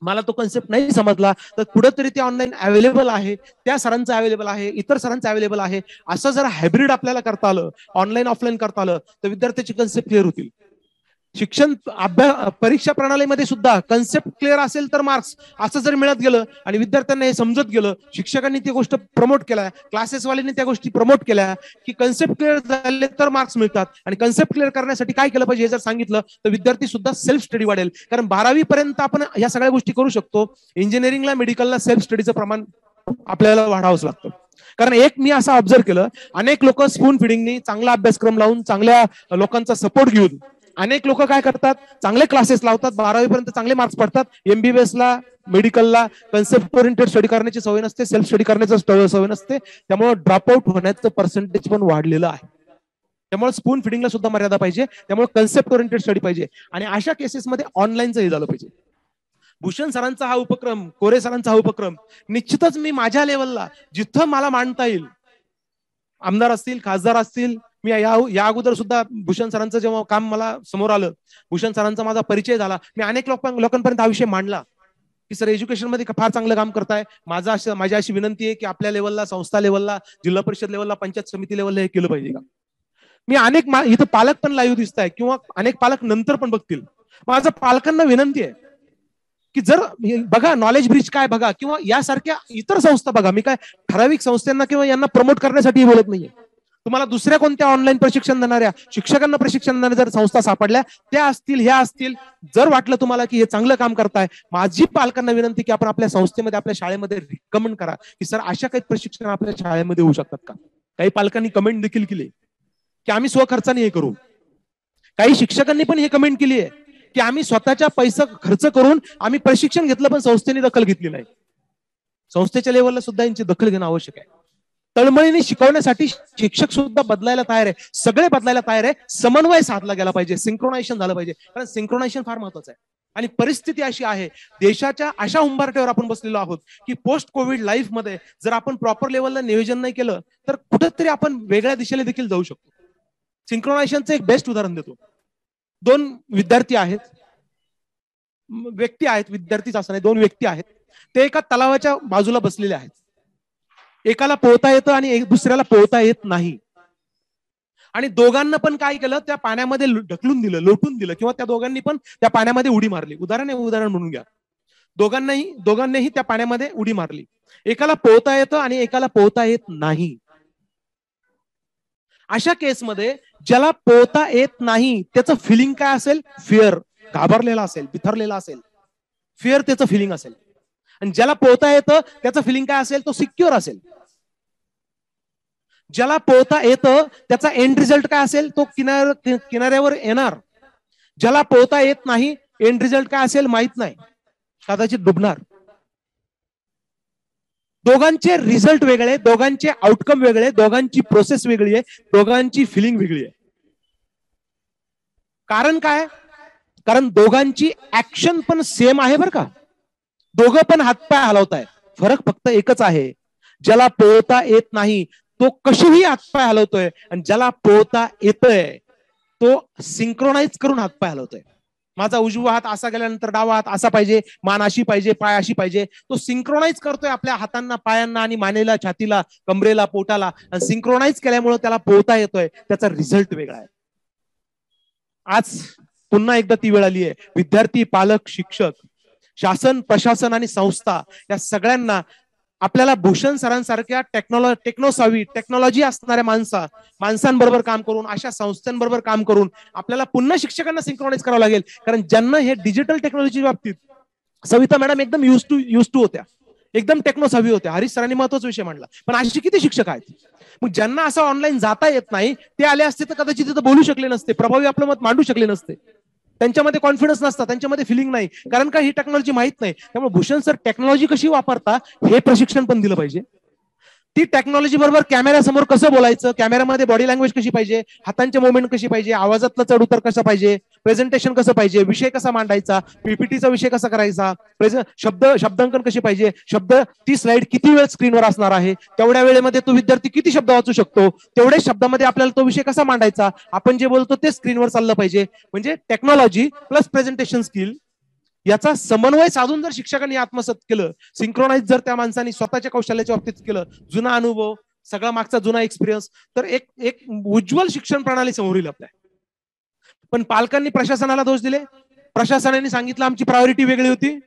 मला तो कन्सेप्ट नाही समजला तर कुठंतरी ते ऑनलाईन अवेलेबल आहे, त्या सरांचं अवेलेबल आहे, इतर सरांचं अवेलेबल आहे. असं जर हायब्रिड आपल्याला करता आलं, ऑनलाईन ऑफलाईन करता आलं, तर विद्यार्थ्याची कन्सेप्ट क्लिअर होतील. शिक्षण परीक्षा प्रणालीमध्ये सुद्धा कन्सेप्ट क्लिअर असेल तर मार्क्स, असं जर मिळत गेलं आणि विद्यार्थ्यांना हे समजत गेलं, शिक्षकांनी ती गोष्ट प्रमोट केल्या, क्लासेसवाल्यांनी त्या गोष्टी प्रमोट केल्या की कन्सेप्ट क्लिअर झाले तर मार्क्स मिळतात. आणि कन्सेप्ट क्लिअर करण्यासाठी काय केलं पाहिजे हे जर सांगितलं तर विद्यार्थी सुद्धा सेल्फ स्टडी वाढेल. कारण 12वी पर्यंत आपण या सगळ्या गोष्टी करू शकतो. इंजिनिअरिंगला, मेडिकलला सेल्फ स्टडीचं प्रमाण आपल्याला वाढावंच लागतं. कारण एक मी असं ऑब्झर्व केलं, अनेक लोक स्पून फिडिंगनी चांगला अभ्यासक्रम लावून, चांगल्या लोकांचा सपोर्ट घेऊन अनेक लोक काय करतात, चांगले क्लासेस लावतात, 12वी पर्यंत चांगले मार्क्स पडतात, MBBS ला, मेडिकलला कन्सेप्ट ओरिएंटेड स्टडी करण्याची सवय नसते, सेल्फ स्टडी करण्याची सवय नसते. त्यामुळे ड्रॉपआउट होण्याचं पर्सेंटेज पण वाढलेलं आहे. त्यामुळे स्पून फिडिंगला सुद्धा मर्यादा पाहिजे. त्यामुळे कन्सेप्ट ओरिएंटेड स्टडी पाहिजे. आणि अशा केसेसमध्ये ऑनलाईनचं हे झालं पाहिजे. भूषण सरांचा हा उपक्रम, कोरे सरांचा हा उपक्रम निश्चितच मी माझ्या लेवलला जिथं मला मांडता येईल, आमदार असतील, खासदार असतील, मी या अगोदर सुद्धा भूषण सरांचं जेव्हा काम मला समोर आलं, भूषण सरांचा माझा परिचय झाला, मी अनेक लोकांपर्यंत हा विषय मांडला की सर एज्युकेशन मध्ये फार चांगलं काम करताय. माझी अशी विनंती आहे की आपल्या लेवलला, संस्था लेवलला, जिल्हा परिषद लेवलला, पंचायत समिती लेवलला हे केलं पाहिजे का. मी अनेक इथं पालक पण लाईव्ह दिसत आहे किंवा अनेक पालक नंतर पण बघतील. माझं पालकांना विनंती आहे की जर बघा नॉलेज ब्रिज काय बघा, किंवा यासारख्या इतर संस्था बघा. मी काय ठराविक संस्थांना किंवा यांना प्रमोट करण्यासाठी बोलत नाहीये. तुम्हाला दुसऱ्या कोणत्या ऑनलाईन प्रशिक्षण देणाऱ्या, शिक्षकांना प्रशिक्षण देणाऱ्या जर संस्था सापडल्या, त्या असतील, ह्या असतील, जर वाटलं तुम्हाला की हे चांगलं काम करताय, माझी पालकांना विनंती की आपण आपल्या संस्थेमध्ये, आपल्या शाळेमध्ये रिकमेंड करा की सर अशा काही प्रशिक्षण आपल्या शाळेमध्ये होऊ शकतात का. काही पालकांनी कमेंट देखील केली की आम्ही स्वखर्चाने हे करू. काही शिक्षकांनी पण हे कमेंट केली आहे की आम्ही स्वतःच्या पैसा खर्च करून आम्ही प्रशिक्षण घेतलं, पण संस्थेने दखल घेतली नाही. संस्थेच्या लेवलला सुद्धा यांची दखल घेणं आवश्यक आहे. तळमळीने शिकवण्यासाठी शिक्षक सुद्धा बदलायला तयार आहे, सगळे बदलायला तयार आहे. समन्वय साधला गेला पाहिजे, सिंक्रोनायझेशन झालं पाहिजे. कारण सिंक्रोनायझेशन फार महत्वाचं आहे. आणि परिस्थिती अशी आहे, देशाच्या अशा उंबरठ्यावर आपण बसलेलो आहोत की पोस्ट कोविड लाईफ मध्ये जर आपण प्रॉपर लेवलला नियोजन नाही केलं तर कुठेतरी आपण वेगळ्या दिशेला देखील जाऊ शकतो. सिंक्रोनायझेशनचं एक बेस्ट उदाहरण देतो. 2 विद्यार्थी आहेत, व्यक्ती आहेत, विद्यार्थीच असं नाही, 2 व्यक्ती आहेत. ते एका तलावाच्या बाजूला बसलेले आहेत. एकाला पोहता येतं आणि दुसऱ्याला पोहता येत नाही. आणि दोघांना पण काय केलं, त्या पाण्यामध्ये ढकलून दिलं, लोटून दिलं, किंवा त्या दोघांनी पण त्या पाण्यामध्ये उडी मारली. उदाहरण म्हणून घ्या. दोघांनाही त्या पाण्यामध्ये उडी मारली. एकाला पोहता येतं आणि एकाला पोहता येत नाही. अशा केसमध्ये ज्याला पोहता येत नाही त्याचं फिलिंग काय असेल, फिअर, घाबरलेला असेल, बिथरलेला असेल, फिअर त्याचं फिलिंग असेल. आणि ज्याला पोहता येतं त्याचं फिलिंग काय असेल, तो सिक्युअर असेल. ज्याला पोहता येतं त्याचा एंड रिझल्ट काय असेल, तो किनाऱ्यावर येणार. ज्याला पोहता येत नाही, एंड रिझल्ट काय असेल माहित नाही, कदाचित डुबणार. दोघांचे रिझल्ट वेगळे, दोघांचे आउटकम वेगळे, दोघांची प्रोसेस वेगळी आहे, दोघांची फिलिंग वेगळी आहे. कारण काय? कारण दोघांची ऍक्शन पण सेम आहे बरं का. दोघं पण हातपाय हलवताय. फरक फक्त एकच आहे, ज्याला पोहता येत नाही तो कशीही हातपाय हलवतोय, आणि ज्याला पोहता येतोय तो सिंक्रोनाइज करून हातपाय हलवतोय. माझा उजवा हात असा गेल्यानंतर डावा हात असा पाहिजे, मान अशी पाहिजे, पाय अशी पाहिजे. तो सिंक्रोनाइज करतोय आपल्या हातांना, पायांना आणि मानेला, छातीला, कमरेला, पोटाला. आणि सिंक्रोनाइज केल्यामुळे त्याला पोहता येतोय. त्याचा रिझल्ट वेगळा आहे. आज पुन्हा एकदा ती वेळ आली आहे. विद्यार्थी, पालक, शिक्षक, शासन, प्रशासन आणि संस्था या सगळ्यांना आपल्याला भूषण सरांसारख्या टेक्नॉलॉजी असणाऱ्या माणसांबरोबर काम करून, अशा संस्थांबरोबर काम करून आपल्याला पुन्हा शिक्षकांना सिंक्रोनाइज करावं लागेल. कारण ज्यांना हे डिजिटल टेक्नॉलॉजी बाबतीत, सविता मॅडम एकदम युज टू होत्या, एकदम टेक्नो सावी होत्या. हरीश सरांनी महत्वाचा विषय मांडला. पण अशी किती शिक्षक आहेत? मग ज्यांना असं ऑनलाईन जाता येत नाही, ते आले असते तर कदाचित तिथं बोलू शकले नसते, प्रभावी आपलं मत मांडू शकले नसते. त्यांच्यामध्ये कॉन्फिडन्स नसता, त्यांच्यामध्ये फिलिंग नाही, कारण का ही टेक्नॉलॉजी माहित नाही. त्यामुळे भूषण सर टेक्नॉलॉजी कशी वापरता हे प्रशिक्षण पण दिलं पाहिजे. ती टेक्नॉलॉजी बरोबर कॅमेऱ्यासमोर कसं बोलायचं, कॅमेऱ्यामध्ये बॉडी लँग्वेज कशी पाहिजे, हातांचे मुवमेंट कशी पाहिजे, आवाजातलं चढ उतर कसं पाहिजे, प्रेझेंटेशन कसं पाहिजे, विषय कसा मांडायचा, पीपीटीचा विषय कसा करायचा, शब्दांकन कशी पाहिजे, ती स्लाइड किती वेळ स्क्रीनवर असणार आहे, तेवढ्या वेळेमध्ये तो विद्यार्थी किती शब्द वाचू शकतो, तेवढ्याच शब्दामध्ये आपल्याला तो विषय कसा मांडायचा, आपण जे बोलतो ते स्क्रीनवर चाललं पाहिजे. म्हणजे टेक्नॉलॉजी प्लस प्रेझेंटेशन स्किल याचा समन्वय साधून जर शिक्षकांनी आत्मसात केलं, सिंक्रोनाइज जर त्या माणसांनी स्वतःच्या कौशल्याच्या बाबतीत केलं, जुना अनुभव, सगळा मागचा जुना एक्सपिरियन्स, तर एक उज्ज्वल शिक्षण प्रणाली समोर येईल आपल्या. पण पालकांनी प्रशासनाला दोष दिले. प्रशासनाने सांगितलं आमची प्रायोरिटी वेगळी होती,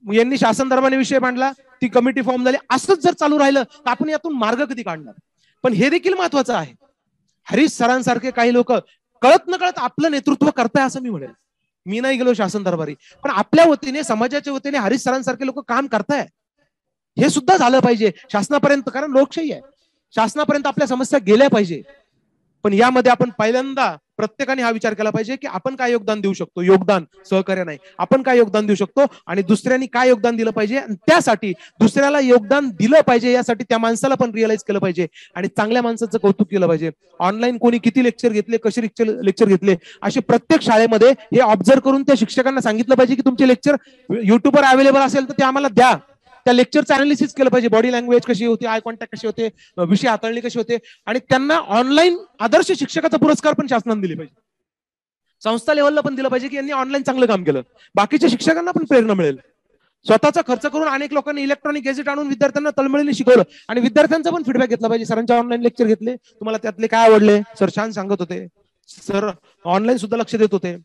यांनी शासन दरबारी विषय मांडला, ती कमिटी फॉर्म झाली. असंच जर चालू राहिलं तर आपण यातून मार्ग कधी काढणार? पण हे देखील महत्वाचं आहे, हरीश सरांसारखे काही लोक कळत न कळत आपलं नेतृत्व करताय असं मी म्हणेल. मी नाही गेलो शासन दरबारी, पण आपल्या वतीने, समाजाच्या वतीने हरीश सरांसारखे लोक काम करताय, हे सुद्धा झालं पाहिजे शासनापर्यंत. कारण लोकशाही आहे, शासनापर्यंत आपल्या समस्या गेल्या पाहिजे. पण यामध्ये आपण पहिल्यांदा प्रत्येकाने हा विचार केला पाहिजे की आपण काय योगदान देऊ शकतो, योगदान सहकार्य नाही, आपण काय योगदान देऊ शकतो आणि दुसऱ्यांनी काय योगदान दिलं पाहिजे, आणि त्यासाठी दुसऱ्याला योगदान दिलं पाहिजे यासाठी त्या माणसाला पण रिअलाइज केलं पाहिजे आणि चांगल्या माणसाचं कौतुक केलं पाहिजे. ऑनलाईन कोणी किती लेक्चर घेतले, कसे लेक्चर घेतले, असे प्रत्येक शाळेमध्ये हे ऑब्झर्व करून त्या शिक्षकांना सांगितलं पाहिजे की तुमचे लेक्चर युट्यूबवर अवेलेबल असेल तर ते आम्हाला द्या. त्या लेक्चरचं अनालिसिस केलं पाहिजे, बॉडी लँग्वेज कशी होती, आय कॉन्टॅक्ट कसे होते, विषय हाताळणी कशी होते, आणि त्यांना ऑनलाईन आदर्श शिक्षकाचा पुरस्कार पण शासनाने दिले पाहिजे. संस्था लेवलला पण दिलं पाहिजे की यांनी ऑनलाईन चांगलं काम केलं, बाकीच्या शिक्षकांना पण प्रेरणा मिळेल. स्वतःचा खर्च करून अनेक लोकांनी इलेक्ट्रॉनिक गॅजेट आणून विद्यार्थ्यांना तळमळीने शिकवलं, आणि विद्यार्थ्यांचा पण फीडबॅक घेतला पाहिजे. सरांचे ऑनलाईन लेक्चर घेतले, तुम्हाला त्यातले काय आवडले? सर छान सांगत होते, सर ऑनलाईन सुद्धा लक्ष देत होते.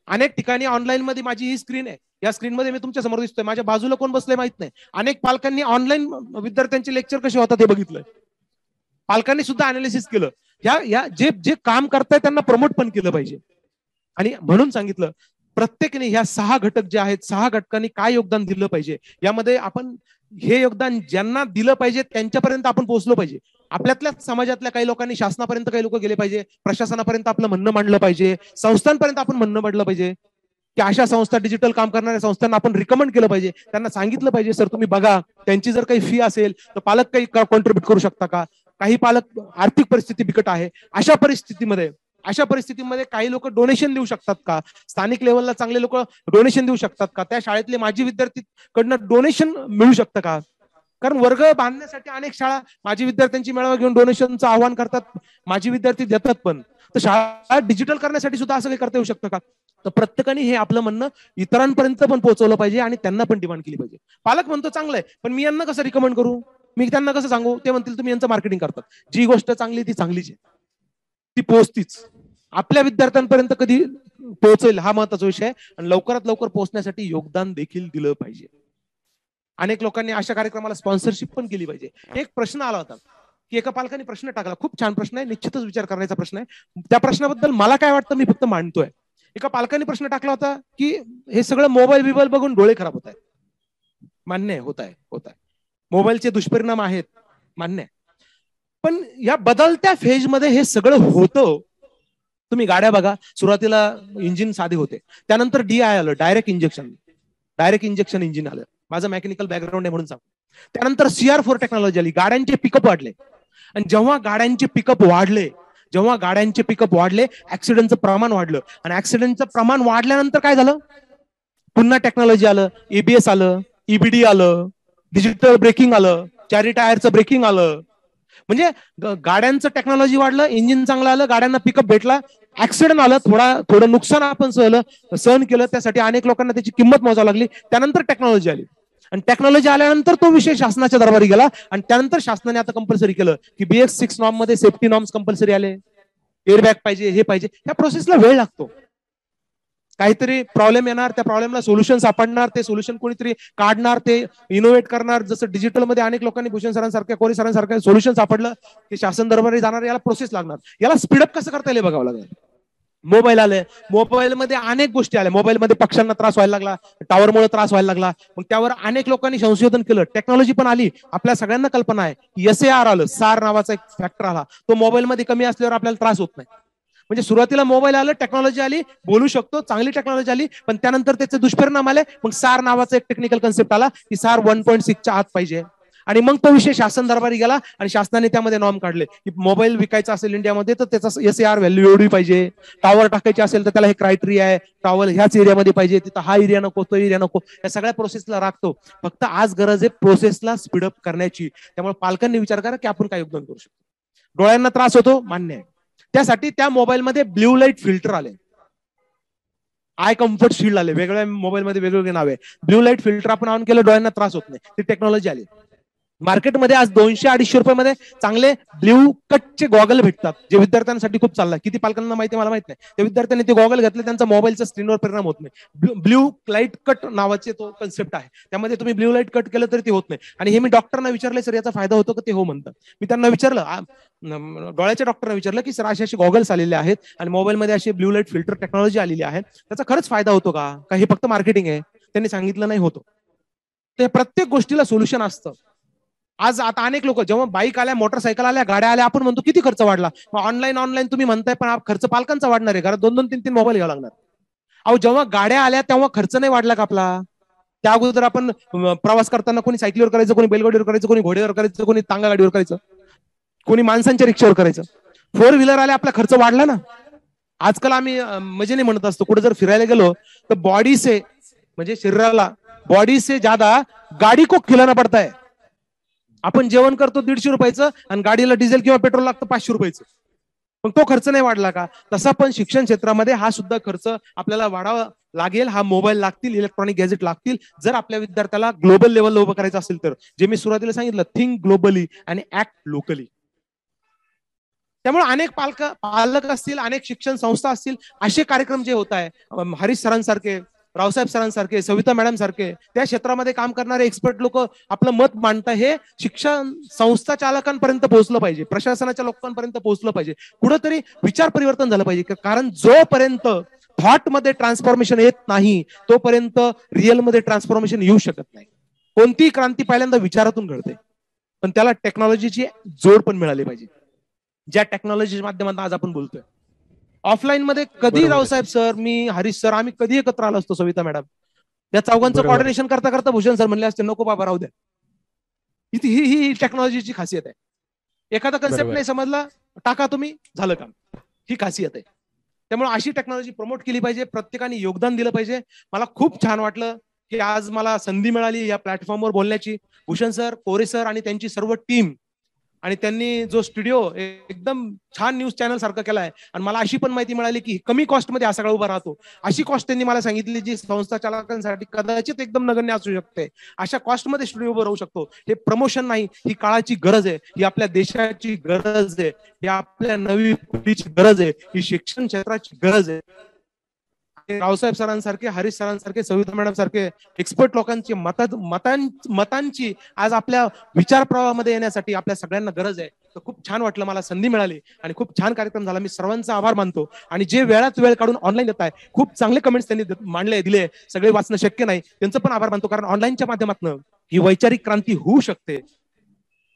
अनेक ठिकाणी ऑनलाईन मध्ये माझी ही स्क्रीन आहे, या स्क्रीन मध्ये मी तुमच्या समोर दिसतोय, माझ्या बाजूला कोण बसले माहित नाही. अनेक पालकांनी ऑनलाईन विद्यार्थ्यांचे लेक्चर कसे होतात हे बघितलंय, पालकांनी सुद्धा अनालिसिस केलं. या जे काम करतायत त्यांना प्रमोट पण केलं पाहिजे. आणि म्हणून सांगितलं प्रत्येकाने ह्या 6 घटक जे आहेत, 6 घटकांनी काय योगदान दिलं पाहिजे, यामध्ये आपण हे योगदान ज्यांना दिलं पाहिजे त्यांच्यापर्यंत आपण पोहोचलो पाहिजे. आपल्यातल्या समाजातल्या काही लोकांनी शासनापर्यंत काही लोक गेले पाहिजे, प्रशासनापर्यंत आपलं म्हणणं मांडलं पाहिजे, संस्थांपर्यंत आपण म्हणणं मांडलं पाहिजे की अशा संस्था, डिजिटल काम करणाऱ्या संस्थांना आपण रिकमेंड केलं पाहिजे. त्यांना सांगितलं पाहिजे सर तुम्ही बघा, त्यांची जर काही फी असेल तर पालक काही कॉन्ट्रीब्युट करू शकता का? काही पालक आर्थिक परिस्थिती बिकट आहे, अशा परिस्थितीमध्ये काही लोक डोनेशन देऊ शकतात का? स्थानिक लेवलला चांगले लोक डोनेशन देऊ शकतात का? त्या शाळेतले माजी विद्यार्थी कडनं डोनेशन मिळू शकतं का? कारण वर्ग बांधण्यासाठी अनेक शाळा माजी विद्यार्थ्यांची मेळावा घेऊन डोनेशनचं आवाहन करतात, माजी विद्यार्थी देतात पण. तर शाळा डिजिटल करण्यासाठी सुद्धा असं काही करता येऊ शकतं का? तर प्रत्येकाने हे आपलं म्हणणं इतरांपर्यंत पण पोहोचवलं पाहिजे आणि त्यांना पण डिमांड केली पाहिजे. पालक म्हणतो चांगलं आहे, पण मी यांना कसं रिकमेंड करू, मी त्यांना कसं सांगू? ते म्हणतील तुम्ही यांचं मार्केटिंग करतात. जी गोष्ट चांगली ती चांगलीच आहे, ती पोहोचतीच, आपल्या विद्यार्थ्यांपर्यंत कधी पोहोचेल हा महत्वाचा विषय आहे. आणि लवकरात लवकर पोहोचण्यासाठी योगदान देखील दिलं पाहिजे. अनेक लोकांनी अशा कार्यक्रमाला स्पॉन्सरशिप पण केली पाहिजे. एक प्रश्न आला होता की एका पालकाने प्रश्न टाकला, खूप छान प्रश्न आहे, निश्चितच विचार करण्याचा प्रश्न आहे. त्या प्रश्नाबद्दल मला काय वाटतं मी फक्त मांडतोय. एका पालकाने प्रश्न टाकला होता की हे सगळं मोबाईल बघून डोळे खराब होत आहेत. मान्य आहे, होत आहे, मोबाईलचे दुष्परिणाम आहेत, मान्य आहे. पण या बदलत्या फेज मध्ये हे सगळं होतं. तुम्ही गाड्या बघा, सुरुवातीला इंजिन साधे होते, त्यानंतर DI आलं, डायरेक्ट इंजेक्शन इंजिन आलं. माझं मेकॅनिकल बॅकग्राऊंड आहे म्हणून सांगतो. त्यानंतर CR4 टेक्नॉलॉजी आली, गाड्यांचे पिकअप वाढले. आणि जेव्हा गाड्यांचे पिकअप वाढले ऍक्सिडेंटचं प्रमाण वाढलं. आणि ऍक्सिडेंटचं प्रमाण वाढल्यानंतर काय झालं, पुन्हा टेक्नॉलॉजी आलं, ABS आलं, EBD आलं, डिजिटल ब्रेकिंग आलं, 4 टायरचं ब्रेकिंग आलं. म्हणजे गाड्यांचं टेक्नॉलॉजी वाढलं, इंजिन चांगलं आलं, गाड्यांना पिकअप भेटला, ऍक्सिडेंट आलं, थोडं नुकसान आपण सहन केलं, त्यासाठी अनेक लोकांना त्याची किंमत मोजावी लागली. त्यानंतर टेक्नॉलॉजी आली. आणि टेक्नॉलॉजी आल्यानंतर तो विषय शासनाच्या दरबारी गेला. आणि त्यानंतर शासनाने आता कंपल्सरी केलं की BS6 नॉर्म मध्ये सेफ्टी नॉर्म्स कंपल्सरी आले, एअरबॅग पाहिजे, हे पाहिजे. ह्या प्रोसेसला वेळ लागतो. काहीतरी प्रॉब्लेम येणार, त्या प्रॉब्लेमला सोल्युशन सापडणार, ते सोल्युशन कोणीतरी काढणार, ते इनोव्हेट करणार. जसं डिजिटलमध्ये अनेक लोकांनी भूषण सरांसारख्या, कोरी सरांसारख्या सोल्युशन सापडलं, ते शासन दरबारी जाणार. याला प्रोसेस लागणार. याला स्पीडअप कसं करता येईल बघावं लागेल. मोबाईल आले, मोबाईलमध्ये अनेक गोष्टी आल्या. मोबाईलमध्ये पक्ष्यांना त्रास व्हायला लागला, टॉवरमुळे त्रास व्हायला लागला. मग त्यावर अनेक लोकांनी संशोधन केलं, टेक्नॉलॉजी पण आली. आपल्या सगळ्यांना कल्पना आहे SAR आलं, SAR नावाचा एक फॅक्टर आला. तो मोबाईलमध्ये कमी असल्यावर आपल्याला त्रास होत नाही. म्हणजे सुरुवातीला मोबाईल आलं, टेक्नॉलॉजी आली, बोलू शकतो, चांगली टेक्नॉलॉजी आली. पण त्यानंतर त्याचे दुष्परिणाम आले. मग SAR नावाचा एक टेक्निकल कन्सेप्ट आला की SAR 1.6च्या आत पाहिजे. आणि मग तो विषय शासन दरबारी गेला आणि शासनाने त्यामध्ये नॉर्म काढले की मोबाईल विकायचा असेल इंडियामध्ये तर त्याचा SAR व्हॅल्यू एवढी पाहिजे. टॉवर टाकायची असेल तर त्याला हे क्रायटेरिया आहे, टॉवर ह्याच एरियामध्ये पाहिजे, तिथं हा एरिया नको, तो एरिया नको. या सगळ्या प्रोसेसला राखतो. फक्त आज गरज आहे प्रोसेसला स्पीडअप करण्याची. त्यामुळे पालकांनी विचार करा की आपण काय योगदान करू शकतो. डोळ्यांना त्रास होतो, मान्य आहे. त्यासाठी त्या मोबाईलमध्ये ब्ल्यू लाईट फिल्टर आले, आय कम्फर्ट शील्ड आले. वेगळ्या मोबाईलमध्ये वेगवेगळे नाव आहे. ब्ल्यू लाईट फिल्टर आपण ऑन केलं, डोळ्यांना त्रास होत नाही. ती टेक्नॉलॉजी आली. मार्केटमध्ये आज 200-250 रुपयामध्ये चांगले ब्ल्यू कटचे गॉगल भेटतात, जे विद्यार्थ्यांसाठी खूप चाललं. किती पालकांना माहिती मला माहित नाही. त्या विद्यार्थ्यांनी ते गॉगल घेतले, त्यांचा मोबाईलच्या स्क्रीनवर परिणाम होत नाही. ब्ल्यू लाईट कट नावाचे तो कन्सेप्ट आहे. त्यामध्ये तुम्ही ब्ल्यू लाईट कट केलं तरी ते होत नाही. आणि हे मी डॉक्टरना विचारले, सर याचा फायदा होतो का? ते हो म्हणतात. मी त्यांना विचारलं, डोळ्याच्या डॉक्टरना विचारलं की सर असे गॉगल्स आलेले आहेत आणि मोबाईलमध्ये अशी ब्ल्यू लाईट फिल्टर टेक्नॉलॉजी आलेली आहे, त्याचा खरंच फायदा होतो का हे फक्त मार्केटिंग आहे? त्यांनी सांगितलं नाही होतो. ते प्रत्येक गोष्टीला सोल्युशन असतं. आज आता अनेक लोक, जेव्हा बाईक आल्या, मोटरसायकल आल्या, गाड्या आल्या, आपण म्हणतो किती खर्च वाढला. ऑनलाईन तुम्ही म्हणताय, पण खर्च पालकांचा वाढणार आहे. घरात 2-2, 3-3 मोबाईल घ्यावा लागणार. अहो, जेव्हा गाड्या आल्या तेव्हा खर्च नाही वाढला का आपला? त्या अगोदर आपण प्रवास करताना कोणी सायकलीवर करायचं, कोणी बैलगाडीवर करायचं, कोणी घोड्यावर करायचं, कोणी टांगा गाडीवर करायचं, कोणी माणसांच्या रिक्षावर करायचं. 4 व्हीलर आल्या, आपला खर्च वाढला ना. आजकाल आम्ही मजेने म्हणत असतो, कुठे जर फिरायला गेलो तर बॉडी से, म्हणजे शरीराला बॉडी से ज्यादा गाडी को खिलाना पडता है. आपण जेवण करतो 150 रुपयाचं आणि गाडीला डिझेल किंवा पेट्रोल लागतं 500 रुपयाचं. पण तो खर्च नाही वाढला का? तसा पण शिक्षण क्षेत्रामध्ये हा सुद्धा खर्च आपल्याला वाढावा लागेल. हा मोबाईल लागतील, इलेक्ट्रॉनिक गॅजेट लागतील, जर आपल्या विद्यार्थ्याला ग्लोबल लेवलला उभं करायचं असेल तर. जे मी सुरुवातीला सांगितलं, थिंक ग्लोबली आणि ऍक्ट लोकली. त्यामुळे अनेक पालक असतील, अनेक शिक्षण संस्था असतील, असे कार्यक्रम जे होत आहे, हरीश सरांसारखे, रावसाहेब सरांसारखे, सविता मॅडम सारखे, त्या क्षेत्रामध्ये काम करणारे एक्सपर्ट लोक आपलं मत मांडतात. हे शिक्षण संस्था चालकांपर्यंत पोहोचलं पाहिजे, प्रशासनाच्या लोकांपर्यंत पोहोचलं पाहिजे, कुठंतरी विचार परिवर्तन झालं पाहिजे. कारण जोपर्यंत थॉट मध्ये ट्रान्सफॉर्मेशन येत नाही, तोपर्यंत रिअल मध्ये ट्रान्सफॉर्मेशन येऊ शकत नाही. कोणतीही क्रांती पहिल्यांदा विचारातून घडते, पण त्याला टेक्नॉलॉजीची जोड पण मिळाली पाहिजे. ज्या टेक्नॉलॉजीच्या माध्यमातून आज आपण बोलतोय, ऑफलाईन मध्ये कधी रावसाहेब सर, मी, हरीश सर, आम्ही कधी एकत्र आलो असतो, सविता मॅडम, या चौघांचं कोऑर्डिनेशन करता करता भूषण सर म्हणले असते, नको बाबा राहू द्या. ही टेक्नॉलॉजीची खासियत आहे. एखादा कन्सेप्ट नाही समजला, टाका तुम्ही, झालं काम. ही खासियत आहे. त्यामुळे अशी टेक्नॉलॉजी प्रमोट केली पाहिजे, प्रत्येकाने योगदान दिलं पाहिजे. मला खूप छान वाटलं की आज मला संधी मिळाली या प्लॅटफॉर्मवर बोलण्याची. भूषण सर, कोरे सर आणि त्यांची सर्व टीम, आणि त्यांनी जो स्टुडिओ एकदम छान न्यूज चॅनल सारखं केलाय. आणि मला अशी पण माहिती मिळाली की कमी कॉस्ट मध्ये हा सगळा उभा राहतो. अशी कॉस्ट त्यांनी मला सांगितली जी संस्था चालकांसाठी कदाचित एकदम नगण्य असू शकते. अशा कॉस्ट मध्ये स्टुडिओ उभं राहू शकतो. हे प्रमोशन नाही, ही काळाची गरज आहे, ही आपल्या देशाची गरज आहे, ही आपल्या नवी पिढीची गरज आहे, ही शिक्षण क्षेत्राची गरज आहे. रावसाहेब सरांसारखे, हरीश सरांसारखे, सविता मॅडम सारखे एक्सपर्ट लोकांची मतांची आज आपल्या विचार प्रवाहामध्ये येण्यासाठी आपल्या सगळ्यांना गरज आहे. तर खूप छान वाटलं, मला संधी मिळाली आणि खूप छान कार्यक्रम झाला. मी सर्वांचा आभार मानतो. आणि जे वेळात वेळ काढून ऑनलाईन देत आहे, खूप चांगले कमेंट्स त्यांनी मांडले, दिले, सगळे वाचणं शक्य नाही, त्यांचं पण आभार मानतो. कारण ऑनलाईनच्या माध्यमातून ही वैचारिक क्रांती होऊ शकते.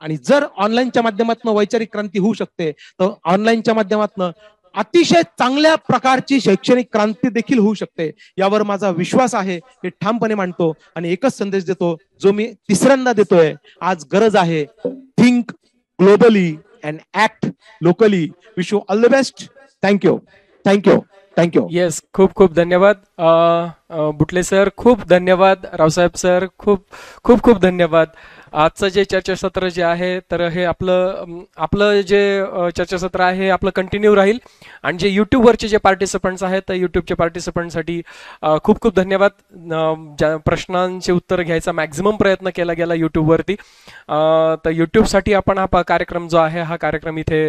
आणि जर ऑनलाईनच्या माध्यमातून वैचारिक क्रांती होऊ शकते, तर ऑनलाईनच्या माध्यमातून अतिशय चांगल्या प्रकारची शैक्षणिक क्रांती देखील होऊ शकते, यावर माझा विश्वास आहे, हे ठामपणे मांडतो आणि एकच संदेश देतो जो मी तिसऱ्यांदा देतोय. आज गरज आहे think globally and act locally. Wish you all the best. Thank you thank you thank you. Yes, खूप खूप धन्यवाद बुटले सर, खूप धन्यवाद रावसाहेब सर, खूप खूप खूप धन्यवाद. आजचं जे चर्चासत्र जे आहे तर हे आपलं जे चर्चासत्र आहे हे आपलं कंटिन्यू राहील. आणि जे यूट्यूबवरचे जे पार्टिसिपंट्स आहेत तर यूट्यूबच्या पार्टिसिपंटसाठी खूप खूप धन्यवाद. ज्या प्रश्नांचे उत्तर घ्यायचा मॅक्झिमम प्रयत्न केला गेला यूट्यूबवरती. तर यूट्यूबसाठी आपण हा कार्यक्रम जो आहे हा कार्यक्रम इथे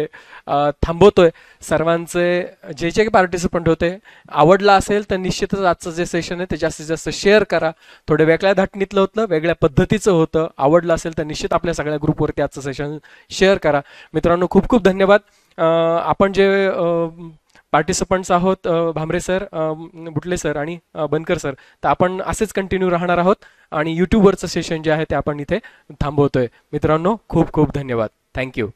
थांबवतोय. सर्वांचे जे जे पार्टिसिपंट होते आवडला असेल तर निश्चितच आजचं जे सेशन आहे ते जास्तीत जास्त शेअर करा. थोडं वेगळ्या धाटणीतलं होतं, वेगळ्या पद्धतीचं होतं. आवडलं असेल तर निश्चित आपल्या सगळ्या ग्रुपवरती आजचं सेशन शेअर करा. मित्रांनो, खूप खूप धन्यवाद. आपण जे पार्टिसिपंट्स आहोत भामरे सर, बुटले सर आणि बनकर सर, तर आपण असेच कंटिन्यू राहणार आहोत आणि यूट्यूबवरचं सेशन जे आहे ते आपण इथे थांबवतोय. मित्रांनो, खूप खूप धन्यवाद. थँक्यू.